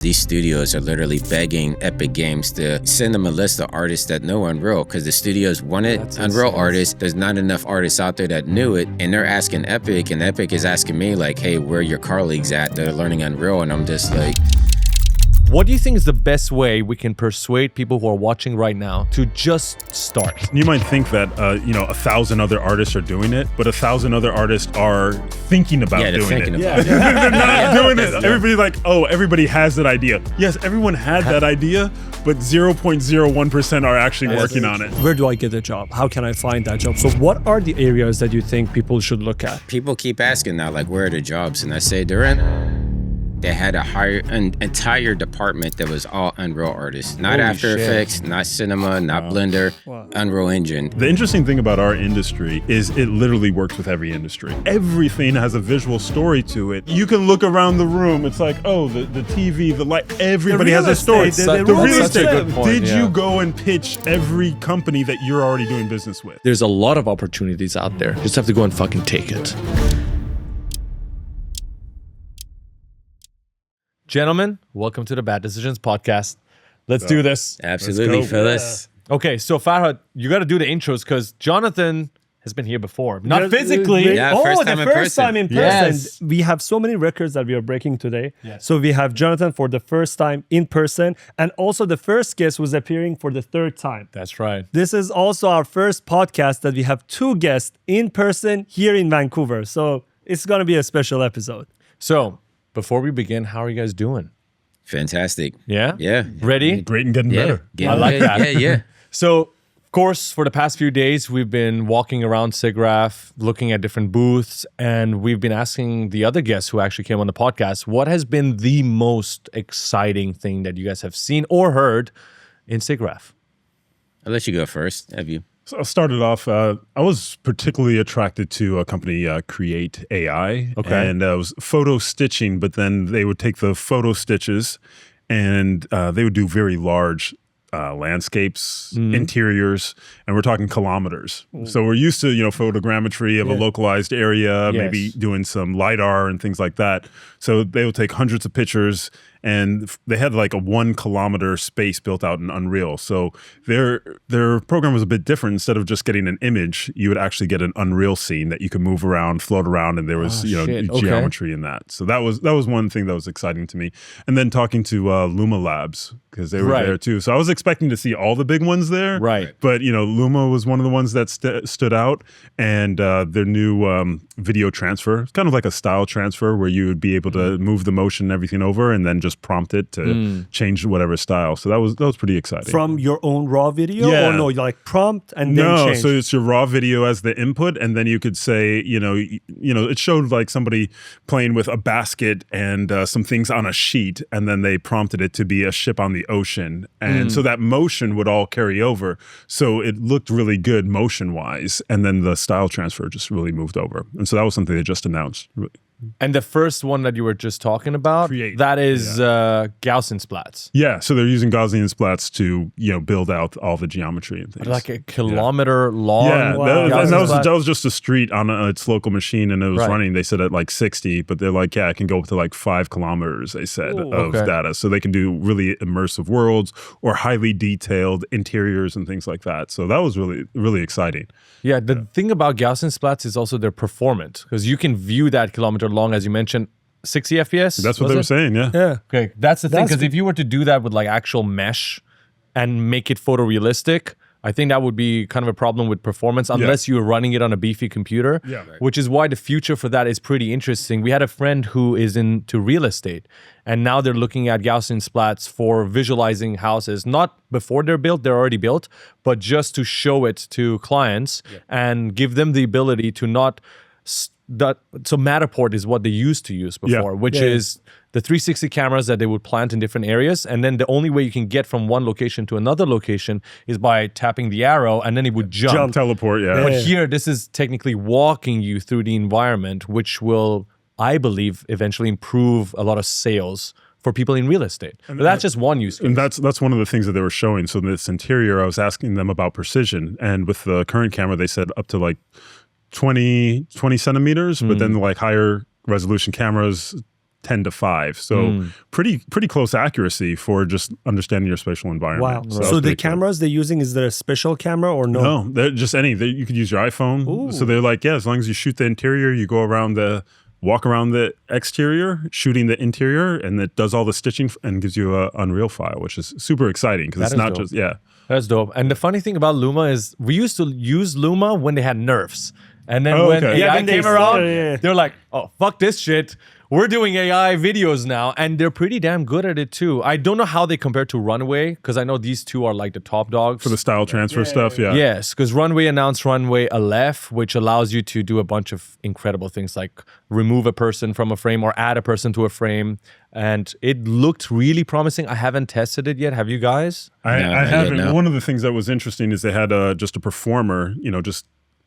These studios are literally begging Epic Games to send them a list of artists that know Unreal, because the studios wanted Unreal artists. There's not enough artists out there that knew it, and they're asking Epic, and Epic is asking me like, hey, where are your colleagues at? They're learning Unreal, and I'm just like... What do you think is the best way we can persuade people who are watching right now to just start? You might think that, 1,000 other artists are doing it, but 1,000 other artists are thinking about doing it. They're not doing it. Everybody's like, oh, everybody has that idea. Yes, everyone had that idea, but 0.01% are actually working on it. Where do I get a job? How can I find that job? So what are the areas that you think people should look at? People keep asking now, like, where are the jobs? And I say, they had an entire department that was all Unreal artists. Not After Effects, not Cinema, not Blender, Unreal Engine. The interesting thing about our industry is it literally works with every industry. Everything has a visual story to it. You can look around the room. It's like, oh, the TV, the light, everybody has a story. The real estate. Did you go and pitch every company that you're already doing business with? There's a lot of opportunities out there. You just have to go and fucking take it. Gentlemen, welcome to the Bad Decisions podcast. Let's do this. Absolutely, fellas. Okay, so Farhad, you got to do the intros because Jonathan has been here before. Not physically. Yeah, first time in person. Yes. We have so many records that we are breaking today. Yes. So we have Jonathan for the first time in person, and also the first guest was appearing for the third time. That's right. This is also our first podcast that we have two guests in person here in Vancouver. So it's going to be a special episode. So before we begin, how are you guys doing? Fantastic. Yeah? Yeah. Ready? Great and getting better. I like that. Yeah. So, of course, for the past few days, we've been walking around SIGGRAPH, looking at different booths, and we've been asking the other guests who actually came on the podcast, what has been the most exciting thing that you guys have seen or heard in SIGGRAPH? I'll let you go first. Have you? So I started off, I was particularly attracted to a company, Create AI. Okay. And it was photo stitching, but then they would take the photo stitches and they would do very large landscapes, interiors, and we're talking kilometers. So we're used to, photogrammetry of a localized area, maybe doing some LiDAR and things like that. So they would take hundreds of pictures, and they had like a 1 kilometer space built out in Unreal. So their program was a bit different. Instead of just getting an image, you would actually get an Unreal scene that you could move around, float around, and there was geometry in that. So that was one thing that was exciting to me. And then talking to Luma Labs, because they were there too. So I was expecting to see all the big ones there. Right. But Luma was one of the ones that stood out, and their new video transfer. It's kind of like a style transfer where you would be able to move the motion and everything over, and then just prompt it to change whatever style. So that was pretty exciting. From your own raw video? Yeah. Or no, like prompt and then change? No, so it's your raw video as the input, and then you could say, it showed like somebody playing with a basket and some things on a sheet, and then they prompted it to be a ship on the ocean. And so that motion would all carry over. So it looked really good motion-wise, and then the style transfer just really moved over. And so that was something they just announced. And the first one that you were just talking about, Create. that is Gaussian splats. Yeah, so they're using Gaussian splats to build out all the geometry and things. Like a kilometer long. Yeah, Gaussian that was just a street on its local machine, and it was Right. running. They said at like 60, but they're like, it can go up to like 5 kilometers. They said of data, so they can do really immersive worlds or highly detailed interiors and things like that. So that was really, really exciting. Yeah, the thing about Gaussian splats is also their performance, because you can view that kilometer long, as you mentioned, 60 FPS. That's what they were saying. Yeah. Yeah. Okay, that's the thing, because if you were to do that with like actual mesh and make it photorealistic, I think that would be kind of a problem with performance unless you're running it on a beefy computer, which is why the future for that is pretty interesting. We had a friend who is into real estate, and now they're looking at Gaussian splats for visualizing houses, not before they're built, they're already built, but just to show it to clients and give them the ability to not... So Matterport is what they used to use before, which is the 360 cameras that they would plant in different areas. And then the only way you can get from one location to another location is by tapping the arrow, and then it would jump. Teleport, But here, this is technically walking you through the environment, which will, I believe, eventually improve a lot of sales for people in real estate. But that's just one use case. And that's one of the things that they were showing. So this interior, I was asking them about precision. And with the current camera, they said up to like 20 centimeters, but then like higher resolution cameras 10 to 5. So pretty close accuracy for just understanding your spatial environment. Wow. So the cameras they're using, is there a special camera or no? No, they're just you could use your iPhone. Ooh. So they're like, as long as you shoot the interior, you go around walk around the exterior, shooting the interior, and it does all the stitching and gives you an Unreal file, which is super exciting because it's not just, That's dope. And the funny thing about Luma is we used to use Luma when they had nerfs. And then when AI came around, they're like, oh, fuck this shit. We're doing AI videos now, and they're pretty damn good at it too. I don't know how they compare to Runway, because I know these two are like the top dogs. For the style transfer stuff, Yes, because Runway announced Runway Aleph, which allows you to do a bunch of incredible things like remove a person from a frame or add a person to a frame. And it looked really promising. I haven't tested it yet. Have you guys? I haven't. No. One of the things that was interesting is they had just a performer, just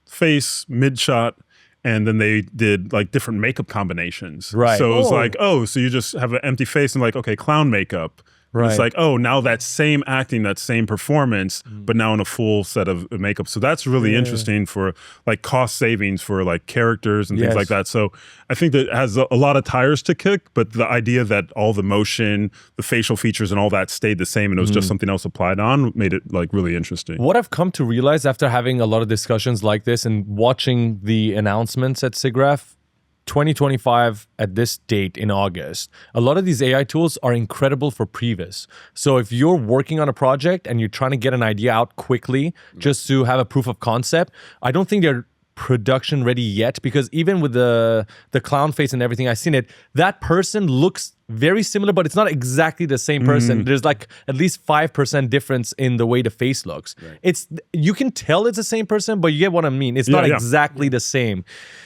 face, mid shot, and then they did like different makeup combinations. Right. So it was like, so you just have an empty face and like, okay, clown makeup. Right. It's like, now that same acting, that same performance, but now in a full set of makeup. So that's really interesting for like cost savings for like characters and things like that. So I think that it has a lot of tires to kick, but the idea that all the motion, the facial features and all that stayed the same and it was just something else applied on made it like really interesting. What I've come to realize after having a lot of discussions like this and watching the announcements at SIGGRAPH, 2025 at this date in August, a lot of these AI tools are incredible for previs. So if you're working on a project and you're trying to get an idea out quickly just to have a proof of concept, I don't think they're production ready yet, because even with the clown face and everything, I've seen it, that person looks very similar, but it's not exactly the same person. There's like at least 5% difference in the way the face looks. Right. You can tell it's the same person, but you get what I mean. It's not exactly the same.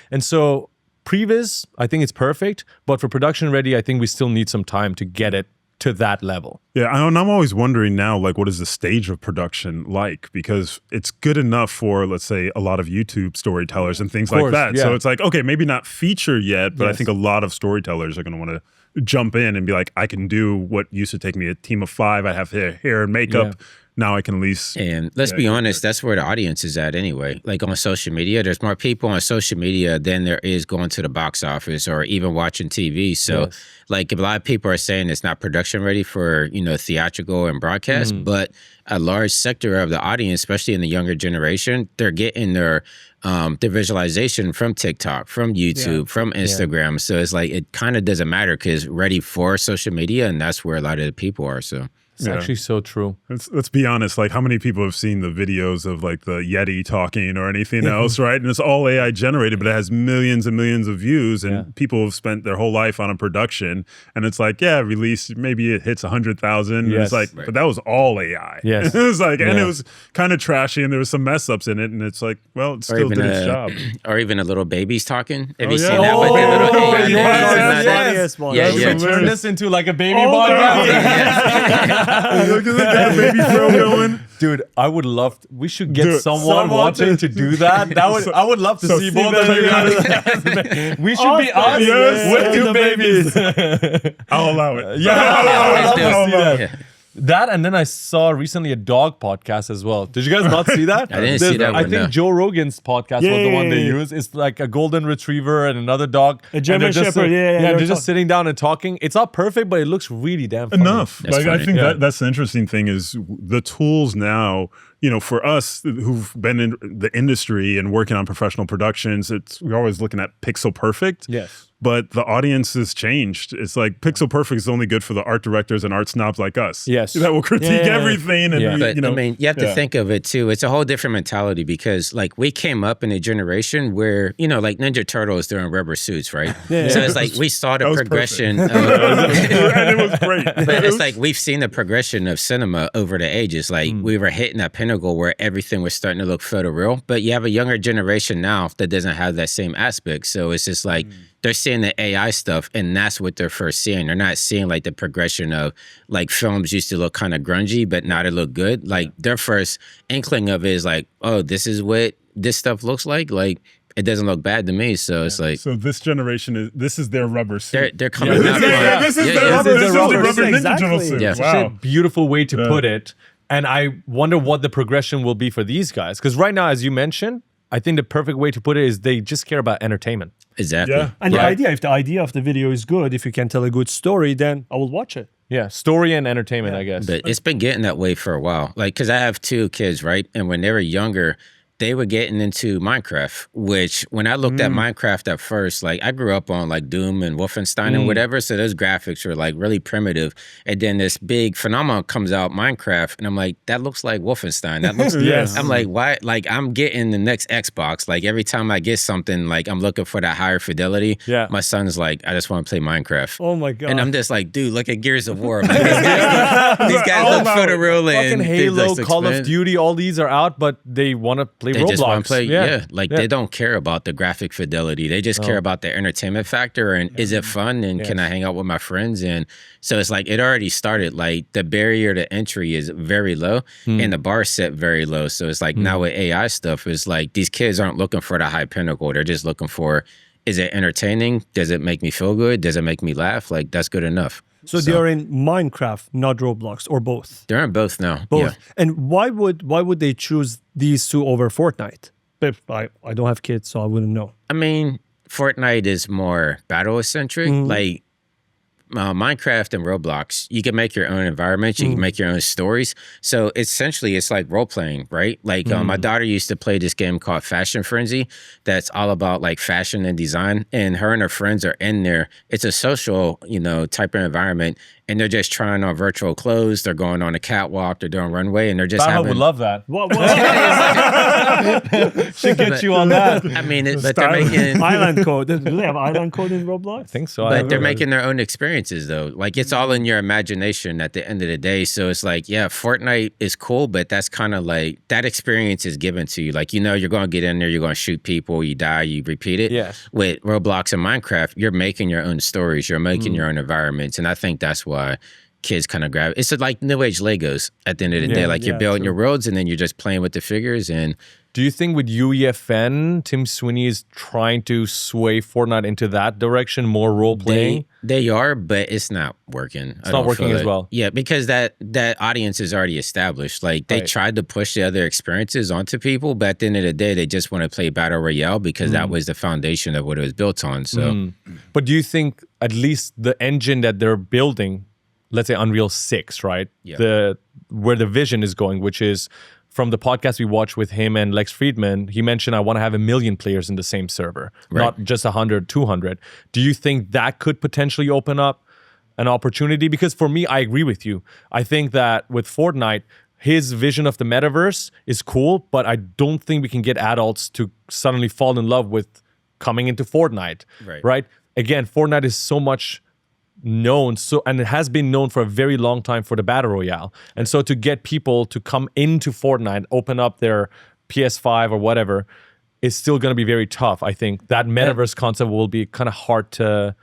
And so previs, I think it's perfect, but for production ready, I think we still need some time to get it to that level. Yeah, and I'm always wondering now, like, what is the stage of production like? Because it's good enough for, let's say, a lot of YouTube storytellers and things like that. Yeah. So it's like, okay, maybe not feature yet, but I think a lot of storytellers are going to want to jump in and be like, I can do what used to take me a team of 5. I have hair and makeup. Yeah. Now I can at least... And let's be honest, that's where the audience is at anyway. Like on social media, there's more people on social media than there is going to the box office or even watching TV. So like a lot of people are saying it's not production ready for, theatrical and broadcast, but a large sector of the audience, especially in the younger generation, they're getting their visualization from TikTok, from YouTube, from Instagram. So it's like, it kind of doesn't matter because ready for social media, and that's where a lot of the people are. So it's actually so true. Let's be honest. Like, how many people have seen the videos of like the Yeti talking or anything else, right? And it's all AI generated, but it has millions and millions of views, and people have spent their whole life on a production. And it's like, release, maybe it hits 100,000. It's like, but that was all AI. Yes. It was like, and it was kind of trashy, and there was some mess ups in it. And it's like, well, it still did its job. Or even a little babies talking. Have you seen that with the little AI? Turn this into like a baby podcast. Look at the baby throw going. Dude, I would love we should get someone watching to do that. I would love to see both of you guys. We should be us with 2 babies. I'll allow it. I'll allow it. That, and then I saw recently a dog podcast as well. Did you guys not see that? I didn't see that one. I think Joe Rogan's podcast was the one they use. It's like a golden retriever and another dog. A German Shepherd, they're just sitting down and talking. It's not perfect, but it looks really damn funny. Enough. I think that's the interesting thing is the tools now, for us who've been in the industry and working on professional productions, we're always looking at pixel perfect. Yes. But the audience has changed. It's like pixel perfect is only good for the art directors and art snobs like us. Yes. That will critique everything. And but I mean, you have to think of it too. It's a whole different mentality because like we came up in a generation where, like Ninja Turtles, they're in rubber suits, right? So it's like we saw the progression. And it was great. But it's like we've seen the progression of cinema over the ages. Like we were hitting that pinnacle where everything was starting to look photoreal. But you have a younger generation now that doesn't have that same aspect. So it's just like they're seeing the AI stuff, and that's what they're first seeing. They're not seeing like the progression of like films used to look kind of grungy, but now they look good. Like their first inkling of it is like, oh, this is what this stuff looks like. Like it doesn't look bad to me. So it's like, so this generation this is their rubber suit. They're coming out. This is their rubber Ninja Turtle suit. Yeah. Wow. Such a beautiful way to put it. And I wonder what the progression will be for these guys. Because right now, as you mentioned, I think the perfect way to put it is they just care about entertainment. Exactly. Yeah. And if the idea of the video is good, if you can tell a good story, then I will watch it. Yeah, story and entertainment, I guess. But it's been getting that way for a while. Like, because I have 2 kids, right? And when they were younger, they were getting into Minecraft, which when I looked at Minecraft at first, like I grew up on like Doom and Wolfenstein and whatever. So those graphics were like really primitive. And then this big phenomenon comes out, Minecraft. And I'm like, that looks like Wolfenstein. That looks, I'm like, why? Like I'm getting the next Xbox. Like every time I get something, like I'm looking for that higher fidelity. Yeah. My son's like, I just want to play Minecraft. Oh my God. And I'm just like, dude, look at Gears of War. Like, these guys look photoreal and fucking Halo, Call of Duty, all these are out, but they want to play they Roblox. just want to play, they don't care about the graphic fidelity. They just care about the entertainment factor and is it fun and can I hang out with my friends? And so it's like it already started. Like the barrier to entry is very low and the bar set very low. So it's like now with AI stuff, it's like these kids aren't looking for the high pinnacle. They're just looking for, is it entertaining? Does it make me feel good? Does it make me laugh? Like that's good enough. So they're in Minecraft, not Roblox, or both? They're in both now. Both. Yeah. And why would they choose these 2 over Fortnite? But I don't have kids, so I wouldn't know. I mean, Fortnite is more battle-centric. Like Minecraft and Roblox, you can make your own environments, you can make your own stories. So essentially, it's like role-playing, right? Like my daughter used to play this game called Fashion Frenzy that's all about like fashion and design. And her and her friends are in there. It's a social, type of environment. And they're just trying on virtual clothes. They're going on a catwalk. They're doing runway. And they're just I would love that. What? Should get you on that. I mean, but they're making... Island code. Do they have island code in Roblox? I think so. But they're making their own experiences, though. Like, it's all in your imagination at the end of the day. So it's like, yeah, Fortnite is cool, but that's kind of like, that experience is given to you. Like, you're going to get in there, you're going to shoot people, you die, you repeat it. Yes. With Roblox and Minecraft, you're making your own stories, you're making your own environments. And I think that's why kids kind of grab it. It's like new age Legos at the end of the day. Like you're building your worlds and then you're just playing with the figures. And do you think with UEFN, Tim Sweeney is trying to sway Fortnite into that direction, more role playing? They are, but it's not working. It's not working as well. Yeah, because that audience is already established. Like they tried to push the other experiences onto people, but at the end of the day, they just want to play Battle Royale because that was the foundation of what it was built on. So, But do you think at least the engine that they're building, let's say Unreal 6, right? Yeah. Where the vision is going, which is from the podcast we watched with him and Lex Friedman, he mentioned, I want to have 1 million players in the same server, not just 100, 200. Do you think that could potentially open up an opportunity? Because for me, I agree with you. I think that with Fortnite, his vision of the metaverse is cool, but I don't think we can get adults to suddenly fall in love with coming into Fortnite, right? Again, Fortnite is so much known, and it has been known for a very long time for the Battle Royale. And so to get people to come into Fortnite, open up their PS5 or whatever, is still going to be very tough. I think that metaverse concept will be kind of hard to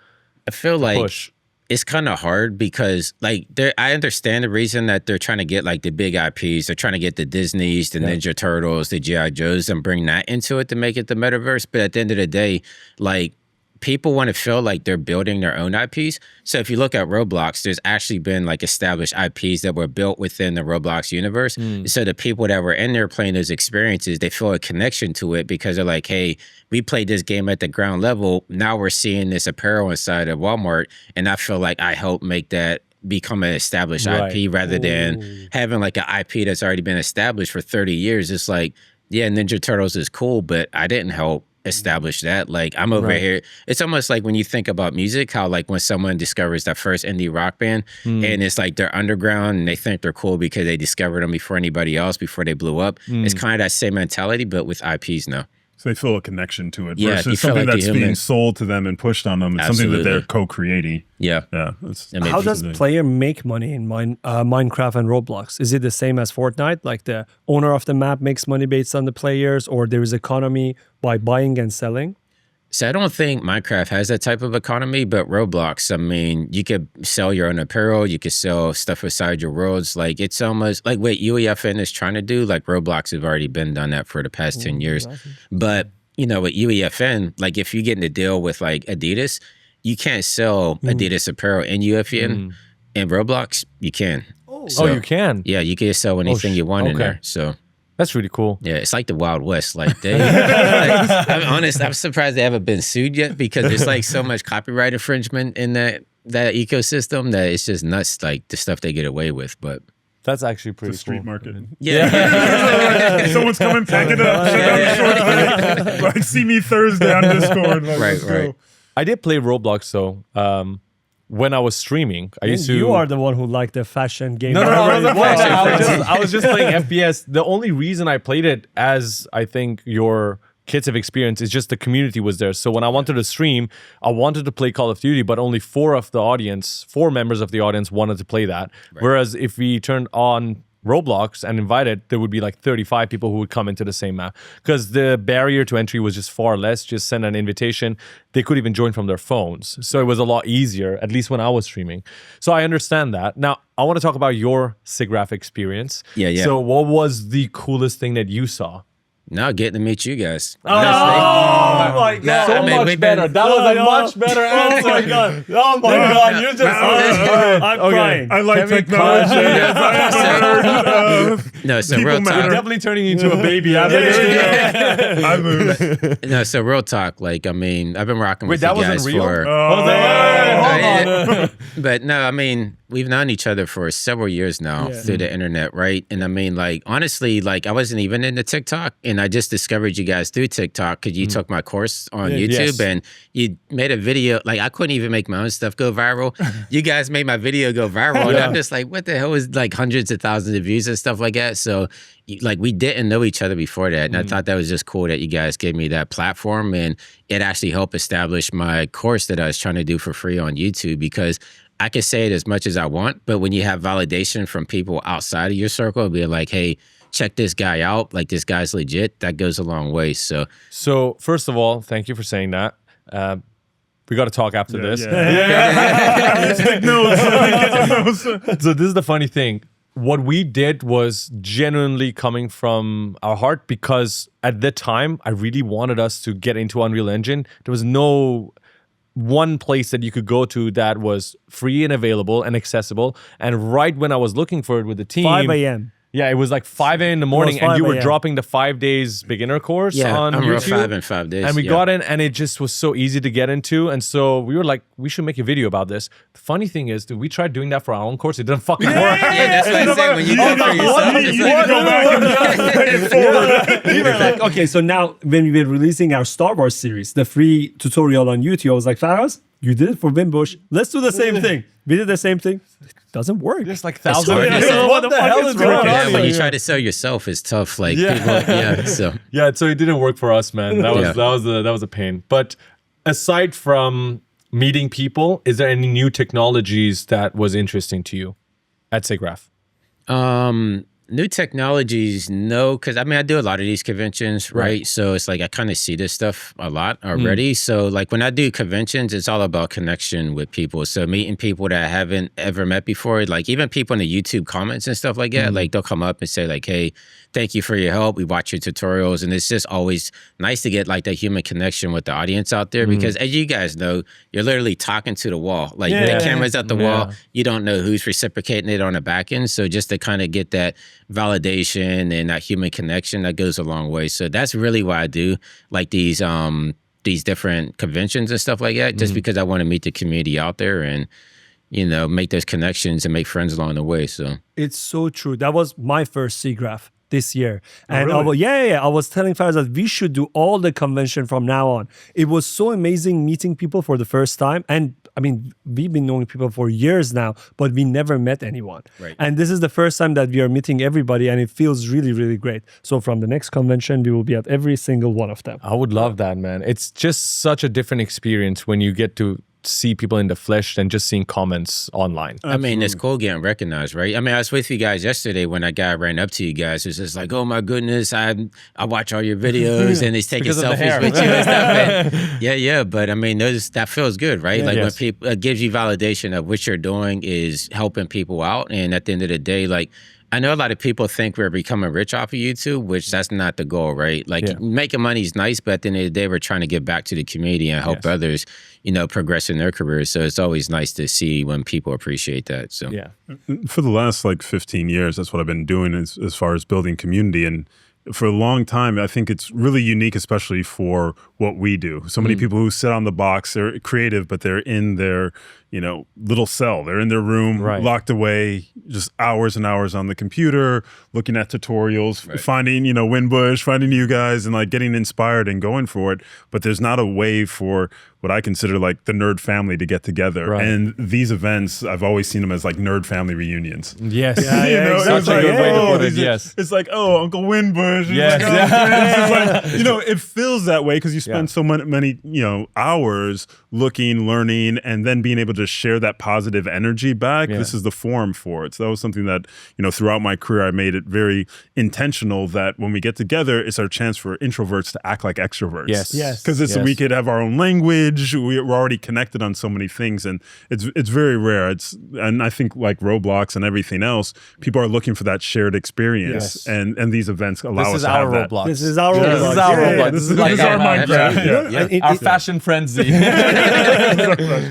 I feel like push. It's kind of hard because like I understand the reason that they're trying to get like the big IPs. They're trying to get the Disneys, the Ninja Turtles, the G.I. Joes and bring that into it to make it the metaverse. But at the end of the day, like people want to feel like they're building their own IPs. So if you look at Roblox, there's actually been like established IPs that were built within the Roblox universe. So the people that were in there playing those experiences, they feel a connection to it because they're like, hey, we played this game at the ground level. Now we're seeing this apparel inside of Walmart. And I feel like I help make that become an established IP rather than having like an IP that's already been established for 30 years. It's like, yeah, Ninja Turtles is cool, but I didn't help establish that. Like I'm over here. It's almost like when you think about music, how like when someone discovers that first indie rock band and it's like they're underground and they think they're cool because they discovered them before anybody else, before they blew up. It's kind of that same mentality, but with IPs now. So they feel a connection to it you versus feel something like that's being sold to them and pushed on them. It's something that they're co-creating. Yeah. How does player make money in Minecraft and Roblox? Is it the same as Fortnite? Like the owner of the map makes money based on the players, or there is economy by buying and selling? So I don't think Minecraft has that type of economy, but Roblox, I mean, you could sell your own apparel, you could sell stuff inside your worlds. Like it's almost like what UEFN is trying to do. Like Roblox have already been done that for the past 10 years. But, with UEFN, like if you get in a deal with like Adidas, you can't sell Adidas apparel in UEFN. In Roblox, you can. So, you can? Yeah, you can sell anything you want in there. So That's really cool. Yeah, it's like the Wild West. Like they, like, I'm honest, I'm surprised they haven't been sued yet because there's like so much copyright infringement in that ecosystem that it's just nuts. Like the stuff they get away with, but. That's actually pretty street cool. market. Yeah. Someone's coming, pack it up. Like, see me Thursday on Discord. Like, right. I did play Roblox though. When I was streaming, I used to. You are the one who liked the fashion game. No, I was just playing FPS. The only reason I played it, as I think your kids have experienced, is just the community was there. So when I wanted to stream, I wanted to play Call of Duty, but only 4 members of the audience wanted to play that. Right. Whereas if we turned on Roblox and invited, there would be like 35 people who would come into the same map because the barrier to entry was just far less. Just send an invitation. They could even join from their phones. So it was a lot easier, at least when I was streaming. So I understand that. Now, I want to talk about your SIGGRAPH experience. Yeah. So what was the coolest thing that you saw? Now getting to meet you guys. Oh my God. So much better. That was a much better answer. Oh my God. Oh my God. You're just... I'm crying. I like technology. So real talk. You're definitely turning into a baby. I move. No, so real talk. Like, I mean, I've been rocking with you guys wasn't real? for... Hold on. But no, I mean, we've known each other for several years now through the internet, right? And I mean, like, honestly, like, I wasn't even into TikTok, and I just discovered you guys through TikTok because you took my course on YouTube, and you made a video. Like, I couldn't even make my own stuff go viral. You guys made my video go viral, and I'm just like, what the hell is like hundreds of thousands of views and stuff like that? So, like, we didn't know each other before that, and I thought that was just cool that you guys gave me that platform, and it actually helped establish my course that I was trying to do for free on YouTube, because I can say it as much as I want, but when you have validation from people outside of your circle, being like, hey, check this guy out, like this guy's legit, that goes a long way. So first of all, thank you for saying that. We got to talk after this. So this is the funny thing. What we did was genuinely coming from our heart, because at the time, I really wanted us to get into Unreal Engine. There was no one place that you could go to that was free and available and accessible. And right when I was looking for it with the team... 5 a.m. Yeah, it was like 5 a.m. in the morning, and you were dropping the 5 days beginner course on YouTube. 5 in 5 days. And we got in, and it just was so easy to get into. And so we were like, we should make a video about this. The funny thing is, we tried doing that for our own course. It didn't fucking work. Yeah, that's what I said. When you do it for yourself, Okay, so now when we were releasing our Star Wars series, the free tutorial on YouTube, I was like, Faraz, you did it for Winbush. Let's do the same thing. We did the same thing. Doesn't work. There's like thousands of videos. What the hell is going on? When you try to sell yourself, it's tough. Like, so it didn't work for us, man. That was a pain. But aside from meeting people, is there any new technologies that was interesting to you at SIGGRAPH? New technologies, no, because I mean, I do a lot of these conventions, right? So it's like I kind of see this stuff a lot already. So like when I do conventions, it's all about connection with people. So meeting people that I haven't ever met before, like even people in the YouTube comments and stuff like that, like they'll come up and say like, hey, thank you for your help. We watch your tutorials. And it's just always nice to get like that human connection with the audience out there, because as you guys know, you're literally talking to the wall. Like the camera's at the wall. You don't know who's reciprocating it on the back end. So just to kind of get that validation and that human connection, that goes a long way. So that's really why I do like these different conventions and stuff like that, just because I want to meet the community out there and, you know, make those connections and make friends along the way. So it's so true. That was my first SIGGRAPH this year. And I was telling Faraz that we should do all the convention from now on. It was so amazing meeting people for the first time. And I mean, we've been knowing people for years now, but we never met anyone. Right. And this is the first time that we are meeting everybody, and it feels really, really great. So from the next convention, we will be at every single one of them. I would love that, man. It's just such a different experience when you get to see people in the flesh than just seeing comments online. I mean, it's cool getting recognized, right? I mean, I was with you guys yesterday when that guy ran up to you guys. It was just like, oh my goodness, I watch all your videos, and he's taking selfies with you and stuff. And but I mean, that feels good, right? Like when people, it gives you validation of what you're doing is helping people out. And at the end of the day, like, I know a lot of people think we're becoming rich off of YouTube, which that's not the goal, right? Like making money is nice, but at the end of the day, we're trying to give back to the community and help others, progress in their careers. So it's always nice to see when people appreciate that. So for the last like 15 years, that's what I've been doing as far as building community. And for a long time, I think it's really unique, especially for what we do. So many people who sit on the box, they're creative, but they're in their, little cell. They're in their room, locked away, just hours and hours on the computer, looking at tutorials, finding, Winbush, finding you guys, and like getting inspired and going for it. But there's not a way for what I consider like the nerd family to get together. And these events, I've always seen them as like nerd family reunions. Yes. It's Such a good way to put it, yes. It's like, oh, Uncle Winbush. Yes. It's like, it feels that way because you spend so many, hours looking, learning, and then being able to share that positive energy back. This is the forum for it. So that was something that, throughout my career, I made it very intentional that when we get together, it's our chance for introverts to act like extroverts. Yes. Because we could have our own language. We're already connected on so many things, and it's very rare. And I think like Roblox and everything else, people are looking for that shared experience, and these events allow us to have that. Roblox. This is our Roblox. This is our Minecraft. Our fashion frenzy.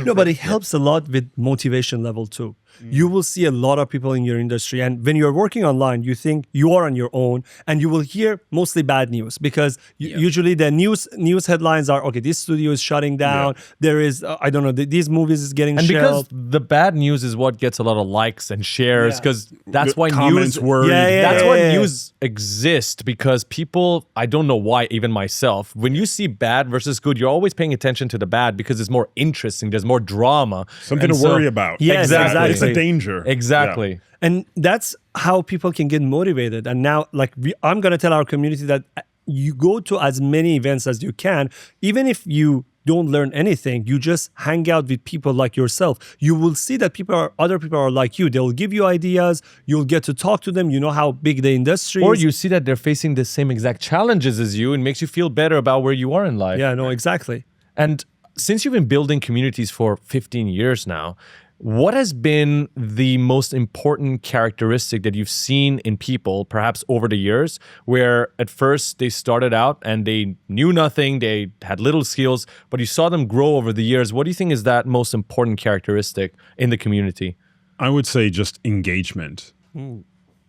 No, but it helps a lot with motivation level too. You will see a lot of people in your industry, and when you're working online, you think you are on your own, and you will hear mostly bad news because usually the news headlines are, okay, this studio is shutting down. There is, I don't know, these movies is getting shelved. Because the bad news is what gets a lot of likes and shares, because that's why comments news. That's why news exists, because people, I don't know why, even myself, when you see bad versus good, you're always paying attention to the bad because it's more interesting. There's more drama, something to worry about. Yes, exactly. It's a danger. Exactly. And that's how people can get motivated. And now, like, I'm going to tell our community that you go to as many events as you can, even if you don't learn anything, you just hang out with people like yourself. You will see that other people are like you. They'll give you ideas. You'll get to talk to them. You know how big the industry is. Or you see that they're facing the same exact challenges as you, and makes you feel better about where you are in life. Yeah, no, exactly. And since you've been building communities for 15 years now, what has been the most important characteristic that you've seen in people, perhaps over the years, where at first they started out and they knew nothing, they had little skills, but you saw them grow over the years? What do you think is that most important characteristic in the community? I would say just engagement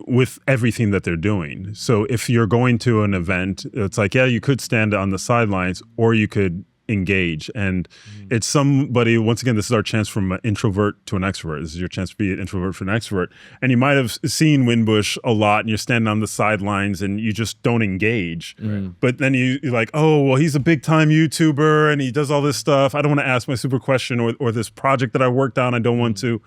with everything that they're doing. So if you're going to an event, it's like, you could stand on the sidelines or you could engage. And it's somebody, once again, this is our chance from an introvert to an extrovert. This is your chance to be an introvert from an extrovert. And you might have seen Winbush a lot and you're standing on the sidelines and you just don't engage. But then you're like, oh, well, he's a big time YouTuber and he does all this stuff. I don't want to ask my super question or this project that I worked on. I don't want to.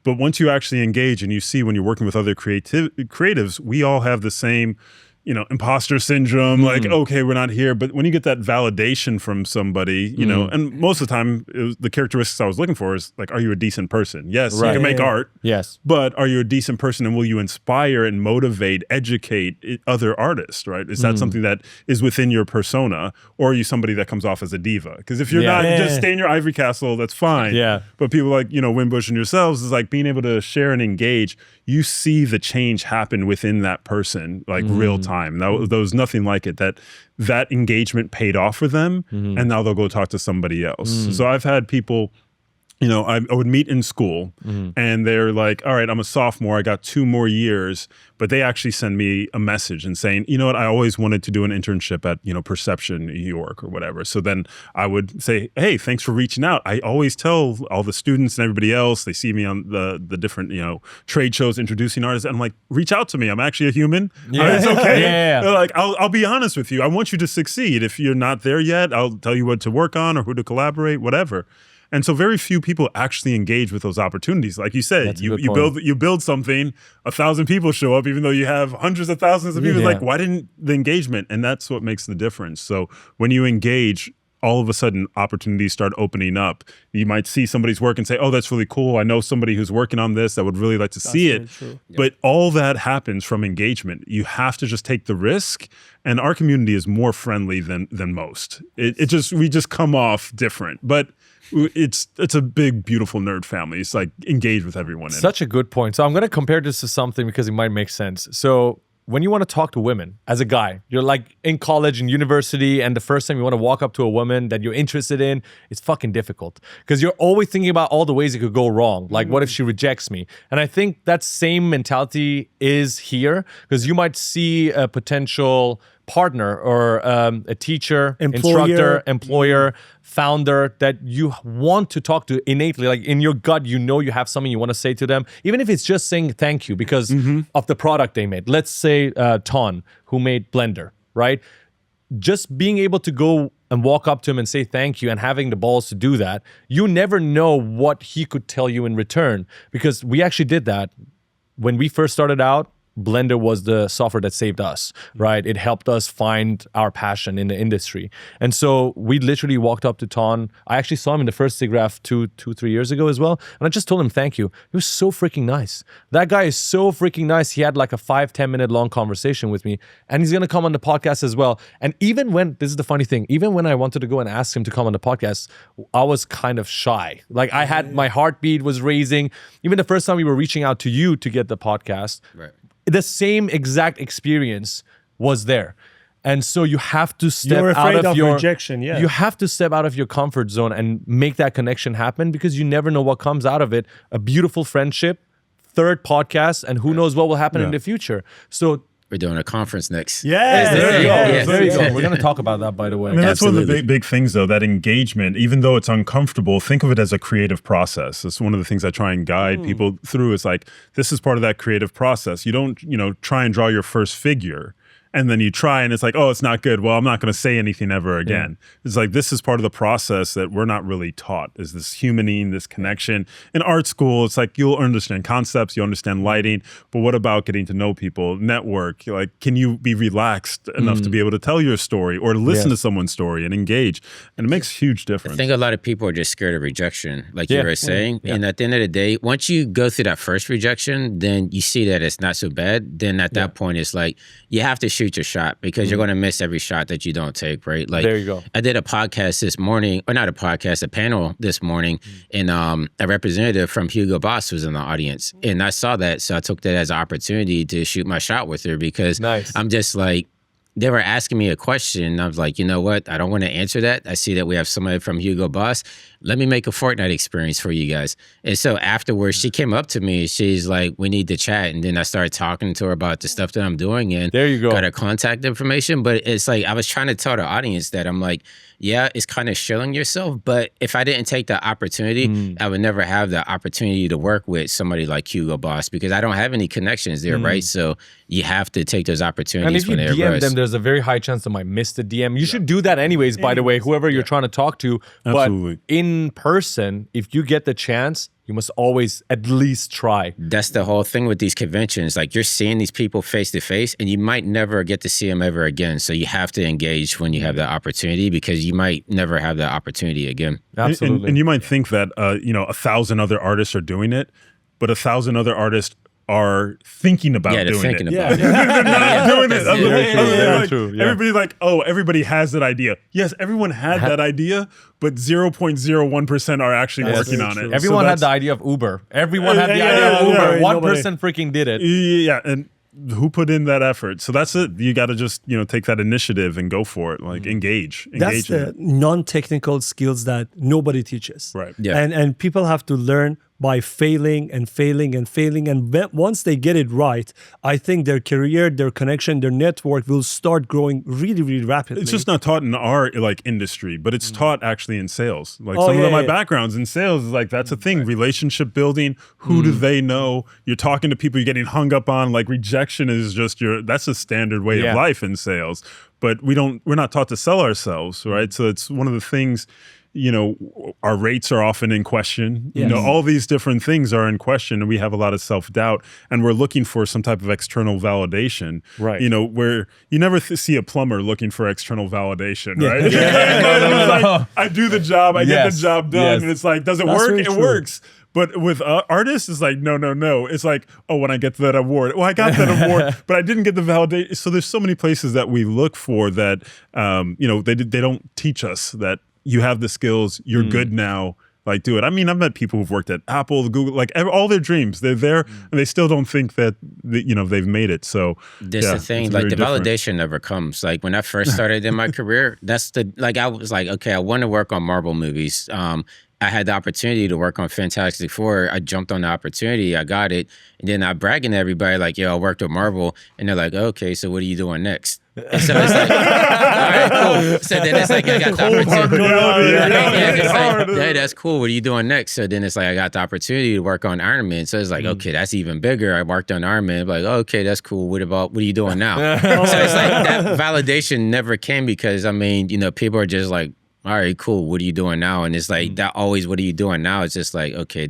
But once you actually engage and you see when you're working with other creatives, we all have the same imposter syndrome, like, okay, we're not here. But when you get that validation from somebody, and most of the time, the characteristics I was looking for is like, are you a decent person? Yes, you can make art. Yes. But are you a decent person, and will you inspire and motivate, educate other artists, right? Is that something that is within your persona, or are you somebody that comes off as a diva? Because if you're not, just stay in your ivory castle, that's fine. But people like, Winbush and yourselves is like being able to share and engage. You see the change happen within that person, like real time. There was nothing like it. That engagement paid off for them, and now they'll go talk to somebody else. So I've had people, I would meet in school, and they're like, all right, I'm a sophomore. I got 2 more years. But they actually send me a message and saying, you know what, I always wanted to do an internship at, Perception, New York or whatever. So then I would say, hey, thanks for reaching out. I always tell all the students and everybody else, they see me on the different, trade shows introducing artists. And I'm like, reach out to me. I'm actually a human. It's okay. They're like, I'll be honest with you. I want you to succeed. If you're not there yet, I'll tell you what to work on or who to collaborate, whatever. And so very few people actually engage with those opportunities. Like you said, you build something, 1,000 people show up, even though you have hundreds of thousands of people. Like, why didn't the engagement? And that's what makes the difference. So when you engage, all of a sudden opportunities start opening up. You might see somebody's work and say, oh, that's really cool. I know somebody who's working on this. I would really like to see it. True. But all that happens from engagement. You have to just take the risk. And our community is more friendly than most. We just come off different. But it's a big, beautiful nerd family. It's like engage with everyone. Such a good point. So I'm going to compare this to something because it might make sense. So when you want to talk to women as a guy, you're like in college and university, and the first time you want to walk up to a woman that you're interested in, it's fucking difficult because you're always thinking about all the ways it could go wrong. Like, what if she rejects me? And I think that same mentality is here because you might see a potential partner or a teacher, instructor, employer, founder that you want to talk to innately. Like in your gut, you know you have something you want to say to them, even if it's just saying thank you because of the product they made. Let's say Ton, who made Blender, right? Just being able to go and walk up to him and say thank you and having the balls to do that, you never know what he could tell you in return, because we actually did that. When we first started out, Blender was the software that saved us, right? It helped us find our passion in the industry. And so we literally walked up to Ton. I actually saw him in the first SIGGRAPH 3 years ago as well. And I just told him, thank you. He was so freaking nice. That guy is so freaking nice. He had like a 5-10 minute long conversation with me, and he's going to come on the podcast as well. And even when, this is the funny thing, even when I wanted to go and ask him to come on the podcast, I was kind of shy. Like I had, my heartbeat was raising. Even the first time we were reaching out to you to get the podcast, Right. The same exact experience was there. And so you have to step out of your rejection. Yeah. You have to step out of your comfort zone and make that connection happen, because you never know what comes out of it. A beautiful friendship, third podcast, and who knows what will happen in the future. So we're doing a conference next. Yeah, there you go. Yeah. There you go. We're going to talk about that, by the way. I mean, that's one of the Absolutely. big things, though, that engagement, even though it's uncomfortable, think of it as a creative process. It's one of the things I try and guide people through. Is like, this is part of that creative process. You don't, try and draw your first figure, and then you try and it's like, oh, it's not good. Well, I'm not going to say anything ever again. It's like, this is part of the process that we're not really taught, is this humaning, this connection. In art school, it's like, you'll understand concepts, you understand lighting, but what about getting to know people, network? Like, can you be relaxed enough to be able to tell your story or listen to someone's story and engage? And it makes a huge difference. I think a lot of people are just scared of rejection, like you were saying. And at the end of the day, once you go through that first rejection, then you see that it's not so bad. Then at that point, it's like, you have to shoot your shot, because you're going to miss every shot that you don't take, right? Like, there you go. I did a podcast this morning, or not a podcast, a panel this morning, and a representative from Hugo Boss was in the audience. And I saw that, so I took that as an opportunity to shoot my shot with her, because I'm just like, they were asking me a question, and I was like, you know what? I don't want to answer that. I see that we have somebody from Hugo Boss. Let me make a Fortnite experience for you guys. And so afterwards, she came up to me. She's like, we need to chat. And then I started talking to her about the stuff that I'm doing, and there you go. Got her contact information. But it's like, I was trying to tell the audience that I'm like, yeah, it's kind of shilling yourself. But if I didn't take the opportunity, I would never have the opportunity to work with somebody like Hugo Boss, because I don't have any connections there, right? So you have to take those opportunities. And if you DM them, there's a very high chance they might miss the DM. You should do that anyways, by the way, whoever you're trying to talk to. Absolutely. But in person, if you get the chance, you must always at least try. That's the whole thing with these conventions. Like, you're seeing these people face to face, and you might never get to see them ever again. So you have to engage when you have the opportunity, because you might never have the opportunity again. Absolutely. And you might think that 1,000 other artists are doing it, but 1,000 other artists are thinking about doing thinking it. about it. They're not doing it. Very true. Everybody's like, oh, everybody has that idea. Yes, everyone had that idea, but 0.01% are actually working on it. Everyone had the idea of Uber. Everyone had the idea of Uber. Yeah, One person freaking did it. Yeah, and who put in that effort? So that's it. You got to just take that initiative and go for it. Like, engage. That's the non-technical skills that nobody teaches. Right. Yeah. And people have to learn by failing and failing and failing. And once they get it right, I think their career, their connection, their network will start growing really, really rapidly. It's just not taught in our industry, but it's taught actually in sales. Like, some of my backgrounds in sales is like, that's a thing. Relationship building. Who do they know? You're talking to people you're getting hung up on. Like, rejection is just that's a standard way of life in sales. But we're not taught to sell ourselves, right? So it's one of the things. our rates are often in question. All these different things are in question, and we have a lot of self-doubt, and we're looking for some type of external validation. Right. Where you never see a plumber looking for external validation, right? It's like, I do the job, I get the job done, and it's like, does it work? It works. But with artists, it's like, no. It's like, oh, when I get that award, I got that award, but I didn't get the validation. So there's so many places that we look for that, they don't teach us that you have the skills, you're good now, like do it. I mean, I've met people who've worked at Apple, Google, like all their dreams, they're there, and they still don't think that, they've made it. So that's the thing, like the validation never comes. Like when I first started in my career, I was like, okay, I want to work on Marvel movies. I had the opportunity to work on Fantastic Four. I jumped on the opportunity. I got it. And then I bragging to everybody like, yo, I worked with Marvel. And they're like, okay, so what are you doing next? And so it's like, all right, cool. So then it's like, I got the opportunity. It's like, hey, that's cool. What are you doing next? So then it's like, I got the opportunity to work on Iron Man. So it's like, okay, that's even bigger. I worked on Iron Man. Like, okay, that's cool. What are you doing now? So it's like that validation never came because, people are just like, all right, cool. What are you doing now? And it's like that always, what are you doing now? It's just like, okay,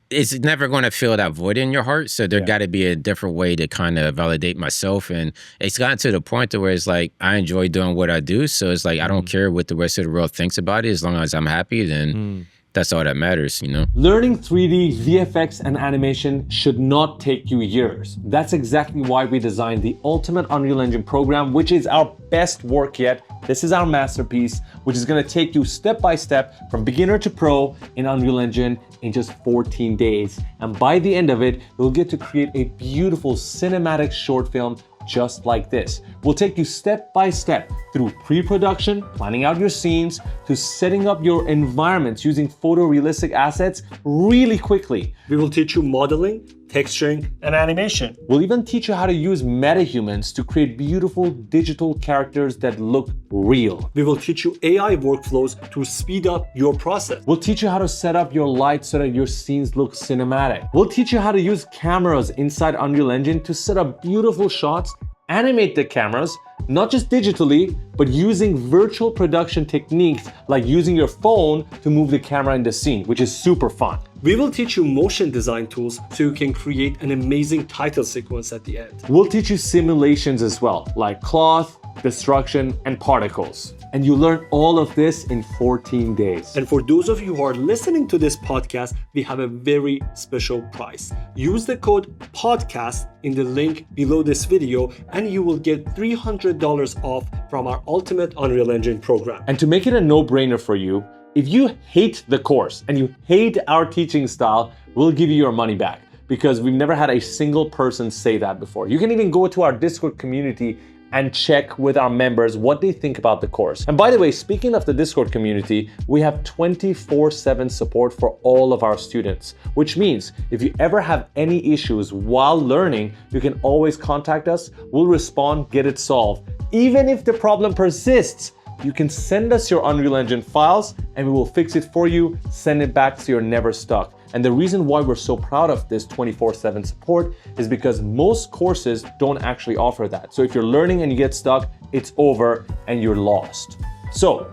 it's never going to fill that void in your heart. So there got to be a different way to kind of validate myself. And it's gotten to the point to where it's like, I enjoy doing what I do. So it's like, I don't care what the rest of the world thinks about it. As long as I'm happy, then that's all that matters, Learning 3D, VFX, and animation should not take you years. That's exactly why we designed the Ultimate Unreal Engine program, which is our best work yet. This is our masterpiece, which is gonna take you step by step from beginner to pro in Unreal Engine in just 14 days. And by the end of it, you'll get to create a beautiful cinematic short film just like this. We'll take you step by step through pre-production, planning out your scenes, to setting up your environments using photorealistic assets really quickly. We will teach you modeling, texturing, and animation. We'll even teach you how to use metahumans to create beautiful digital characters that look real. We will teach you AI workflows to speed up your process. We'll teach you how to set up your lights so that your scenes look cinematic. We'll teach you how to use cameras inside Unreal Engine to set up beautiful shots, animate the cameras, not just digitally, but using virtual production techniques like using your phone to move the camera in the scene, which is super fun. We will teach you motion design tools so you can create an amazing title sequence at the end. We'll teach you simulations as well, like cloth, destruction, and particles. And you learn all of this in 14 days. And for those of you who are listening to this podcast, we have a very special price. Use the code PODCAST in the link below this video, and you will get $300 off from our Ultimate Unreal Engine program. And to make it a no-brainer for you, if you hate the course and you hate our teaching style, we'll give you your money back, because we've never had a single person say that before. You can even go to our Discord community and check with our members what they think about the course. And by the way, speaking of the Discord community, we have 24/7 support for all of our students, which means if you ever have any issues while learning, you can always contact us. We'll respond, get it solved. Even if the problem persists, you can send us your Unreal Engine files and we will fix it for you, send it back so you're never stuck. And the reason why we're so proud of this 24/7 support is because most courses don't actually offer that. So if you're learning and you get stuck, it's over and you're lost. So,